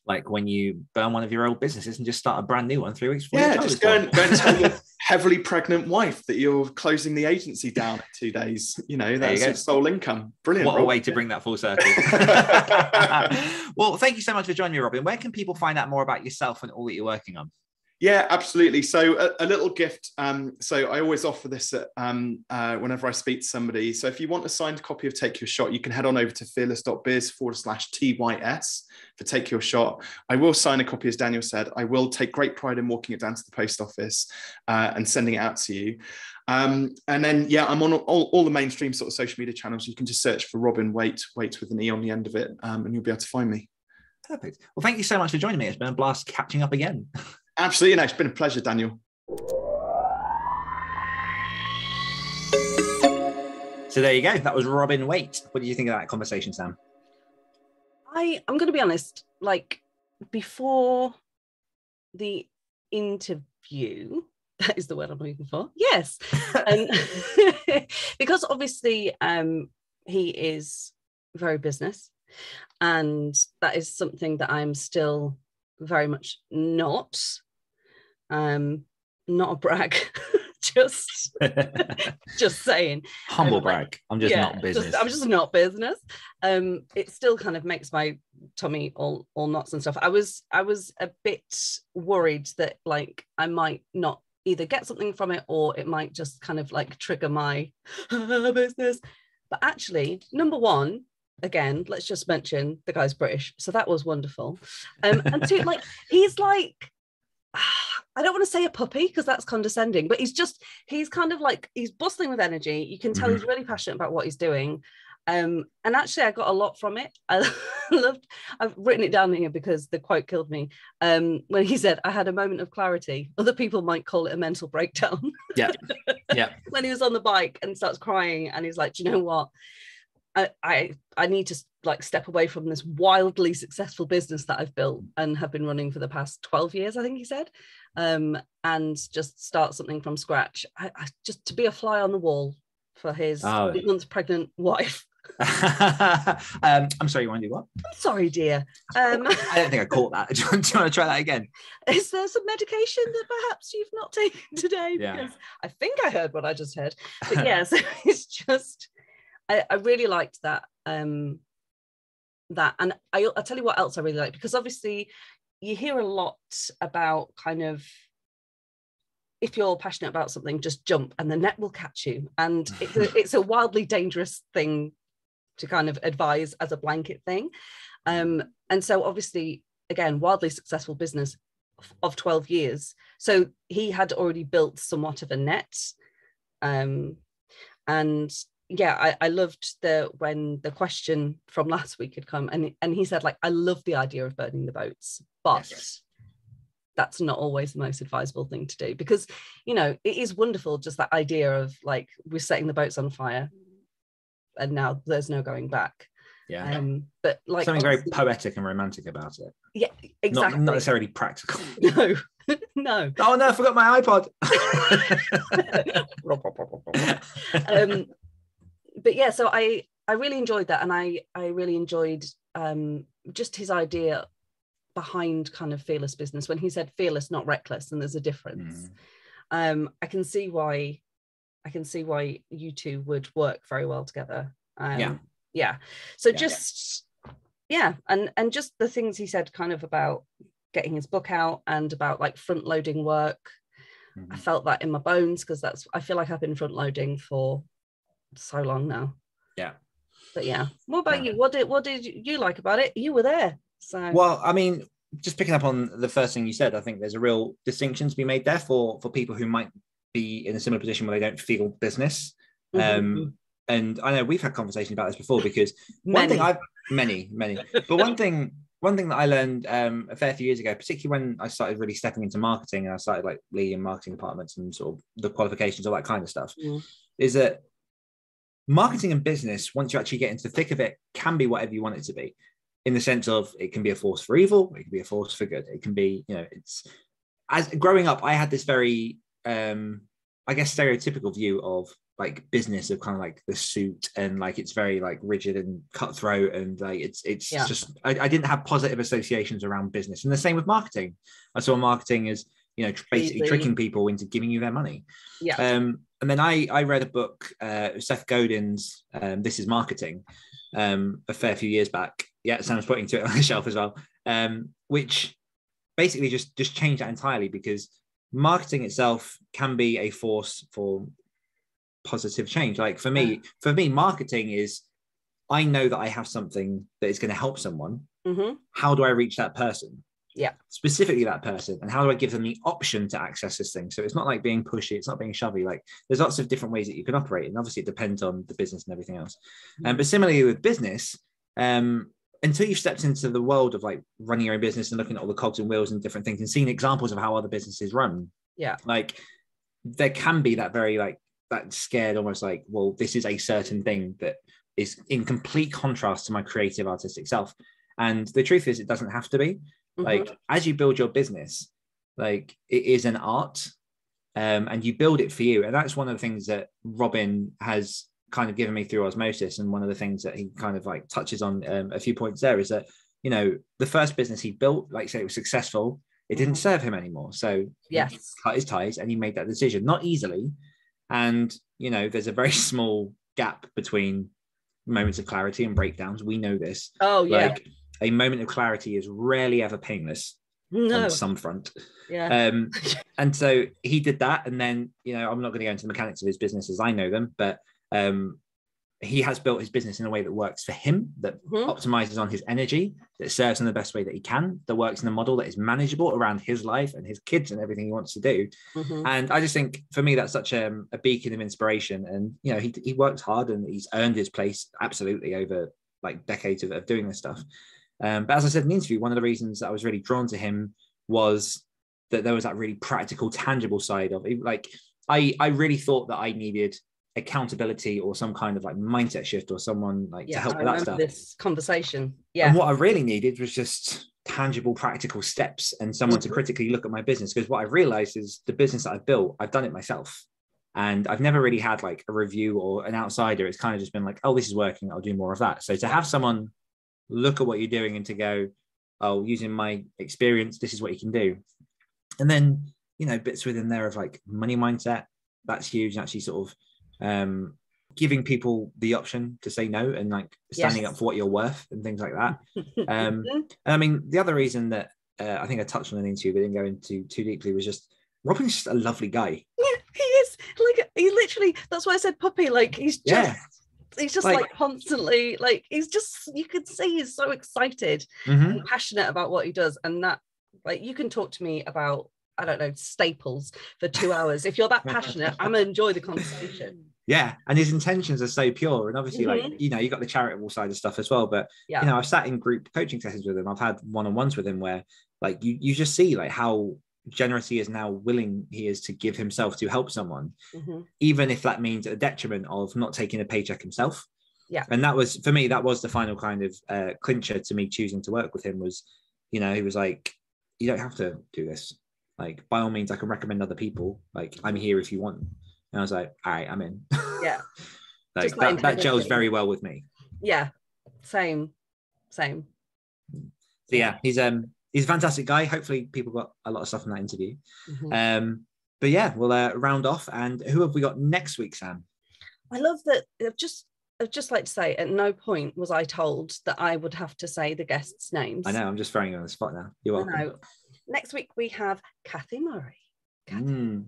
Like when you burn one of your old businesses and just start a brand new one 3 weeks before. Yeah, just go and tell your heavily pregnant wife that you're closing the agency down in 2 days. That's your sole income. Brilliant. What a way to bring that full circle. Well, thank you so much for joining me, Robin. Where can people find out more about yourself and all that you're working on? Yeah, absolutely. So a little gift. So I always offer this whenever I speak to somebody. So if you want a signed copy of Take Your Shot, you can head on over to fearless.biz/TYS for Take Your Shot. I will sign a copy, as Daniel said. I will take great pride in walking it down to the post office and sending it out to you. And then, I'm on all the mainstream sort of social media channels. You can just search for Robin Waite, Waite with an E on the end of it, and you'll be able to find me. Perfect. Well, thank you so much for joining me. It's been a blast catching up again. Absolutely. It's been a pleasure, Daniel. So there you go. That was Robin Waite. What did you think of that conversation, Sam? I'm going to be honest, like before the interview, that is the word I'm looking for. Yes. And because obviously he is very business, and that is something that I'm still very much not a brag, just saying, humble brag. I'm just not business. I'm just not business. It still kind of makes my tummy all knots and stuff. I was a bit worried that like I might not either get something from it, or it might just kind of like trigger my business. But actually, number one, again, let's just mention the guy's British, so that was wonderful. And two, like, he's like, I don't want to say a puppy because that's condescending, but he's kind of like, he's bustling with energy. You can tell he's really passionate about what he's doing. And actually I got a lot from it. I've written it down here because the quote killed me. When he said, I had a moment of clarity. Other people might call it a mental breakdown. Yeah. When he was on the bike and starts crying and he's like, do you know what? I need to like step away from this wildly successful business that I've built and have been running for the past 12 years, I think he said, and just start something from scratch. I just to be a fly on the wall for his 8 months pregnant wife. I'm sorry, you want to do what? I'm sorry, dear. I don't think I caught that. Do you want to try that again? Is there some medication that perhaps you've not taken today? Yeah. Because I think I heard what I just heard. But yeah, so it's just, I really liked that. And I'll tell you what else I really like, because obviously you hear a lot about kind of, if you're passionate about something, just jump and the net will catch you. And it's a wildly dangerous thing to kind of advise as a blanket thing. And so obviously, again, wildly successful business of 12 years. So he had already built somewhat of a net. And yeah, I loved when the question from last week had come and he said, like, I love the idea of burning the boats, but yes, that's not always the most advisable thing to do, because, you know, it is wonderful, just that idea of like, we're setting the boats on fire and now there's no going back. Yeah. But like something very poetic and romantic about it. Yeah, exactly. Not necessarily practical. No. No. Oh no, I forgot my iPod. But yeah, so I really enjoyed that, and I really enjoyed just his idea behind kind of fearless business, when he said fearless, not reckless, and there's a difference. I can see why you two would work very well together. So just and just the things he said kind of about getting his book out and about like front loading work. I felt that in my bones, because I feel like I've been front loading for so long now. But yeah, what about you? What did you like about it? You were there. So well, I mean, just picking up on the first thing you said, I think there's a real distinction to be made there for people who might be in a similar position where they don't feel business. And I know we've had conversations about this before, because many, but one thing that I learned a fair few years ago, particularly when I started really stepping into marketing and I started like leading marketing departments and sort of the qualifications, all that kind of stuff, is that marketing and business, once you actually get into the thick of it, can be whatever you want it to be, in the sense of it can be a force for evil, it can be a force for good. It can be, you know, it's, as growing up, I had this very, I guess, stereotypical view of like business, of kind of like the suit, and like it's very like rigid and cutthroat, and like it's just I didn't have positive associations around business. And the same with marketing. I saw marketing as, you know, basically tricking people into giving you their money. And then I read a book, Seth Godin's This Is Marketing, a fair few years back. Yeah, Sam's pointing to it on the shelf as well, which basically just changed that entirely, because marketing itself can be a force for positive change. Like for me, marketing is, I know that I have something that is going to help someone. How do I reach that person? Specifically that person, and how do I give them the option to access this thing? So it's not like being pushy, it's not being shovey. Like there's lots of different ways that you can operate, and obviously it depends on the business and everything else. But similarly with business, until you've stepped into the world of like running your own business and looking at all the cogs and wheels and different things and seeing examples of how other businesses run, like there can be that very like that scared, almost like, well, this is a certain thing that is in complete contrast to my creative artistic self. And the truth is, it doesn't have to be. Like as you build your business, like it is an art, and you build it for you. And that's one of the things that Robin has kind of given me through osmosis. And one of the things that he kind of like touches on a few points there is that, you know, the first business he built, like say it was successful, it didn't serve him anymore. So he cut his ties and he made that decision, not easily. And, you know, there's a very small gap between moments of clarity and breakdowns. We know this. Like a moment of clarity is rarely ever painless on some front. And so he did that. And then, you know, I'm not going to go into the mechanics of his business as I know them, but he has built his business in a way that works for him, that optimizes on his energy, that serves in the best way that he can, that works in a model that is manageable around his life and his kids and everything he wants to do. And I just think for me, that's such a beacon of inspiration. And, you know, he works hard and he's earned his place absolutely over like decades of doing this stuff. But as I said in the interview, one of the reasons that I was really drawn to him was that there was that really practical, tangible side of it. Like I really thought that I needed accountability or some kind of like mindset shift or someone like to help with that stuff. This conversation. Yeah. And what I really needed was just tangible, practical steps and someone to critically look at my business. Because what I realized is the business that I've built, I've done it myself. And I've never really had like a review or an outsider. It's kind of just been like, oh, this is working, I'll do more of that. So to have someone look at what you're doing and to go, oh, using my experience, this is what you can do. And then, you know, bits within there of like money mindset, that's huge. And actually sort of giving people the option to say no and like standing up for what you're worth and things like that. And I mean, the other reason that I think I touched on an interview but didn't go into too deeply was just Robin's just a lovely guy. Yeah, he is. Like he literally, that's why I said puppy. Like he's just like constantly like he's just, you could see he's so excited and passionate about what he does. And that, like, you can talk to me about, I don't know, staples for 2 hours. If you're that passionate, I'm gonna enjoy the conversation. Yeah, and his intentions are so pure. And obviously, like, you know, you got the charitable side of stuff as well. But you know, I've sat in group coaching sessions with him. I've had one-on-ones with him where, like, you just see like how generous he is, now willing he is to give himself to help someone, even if that means at the detriment of not taking a paycheck himself. Yeah, and that was, for me, that was the final kind of clincher to me choosing to work with him. Was, you know, he was like, you don't have to do this. Like, by all means, I can recommend other people. Like, I'm here if you want. And I was like, all right, I'm in. Yeah. Like that gels very well with me. Yeah. Same. So yeah, he's a fantastic guy. Hopefully people got a lot of stuff from that interview. But yeah, we'll round off. And who have we got next week, Sam? I love that. I'd just like to say, at no point was I told that I would have to say the guests' names. I know, I'm just throwing you on the spot now. You're welcome. I know. Next week we have Kathy Murray. Murray.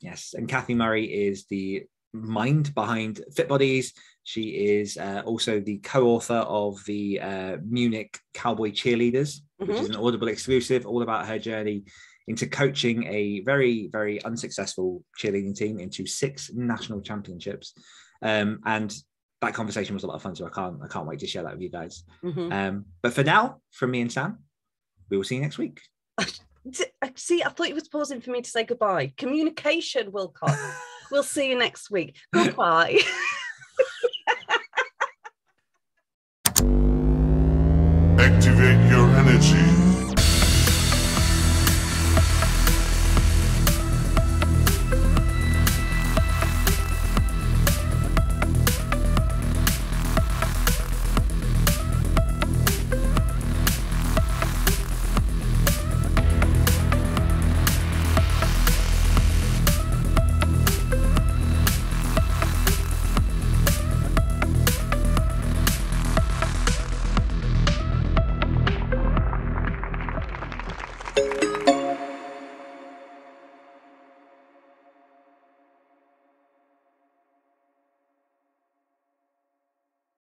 Yes, and Kathy Murray is the mind behind Fit Bodies. She is also the co-author of the Munich Cowboy Cheerleaders, which is an Audible exclusive, all about her journey into coaching a very, very unsuccessful cheerleading team into 6 national championships. And that conversation was a lot of fun, so I can't wait to share that with you guys. But for now, from me and Sam, we will see you next week. See, I thought you was pausing for me to say goodbye. Communication, Wilcott. We'll see you next week. Goodbye. Activate your energy.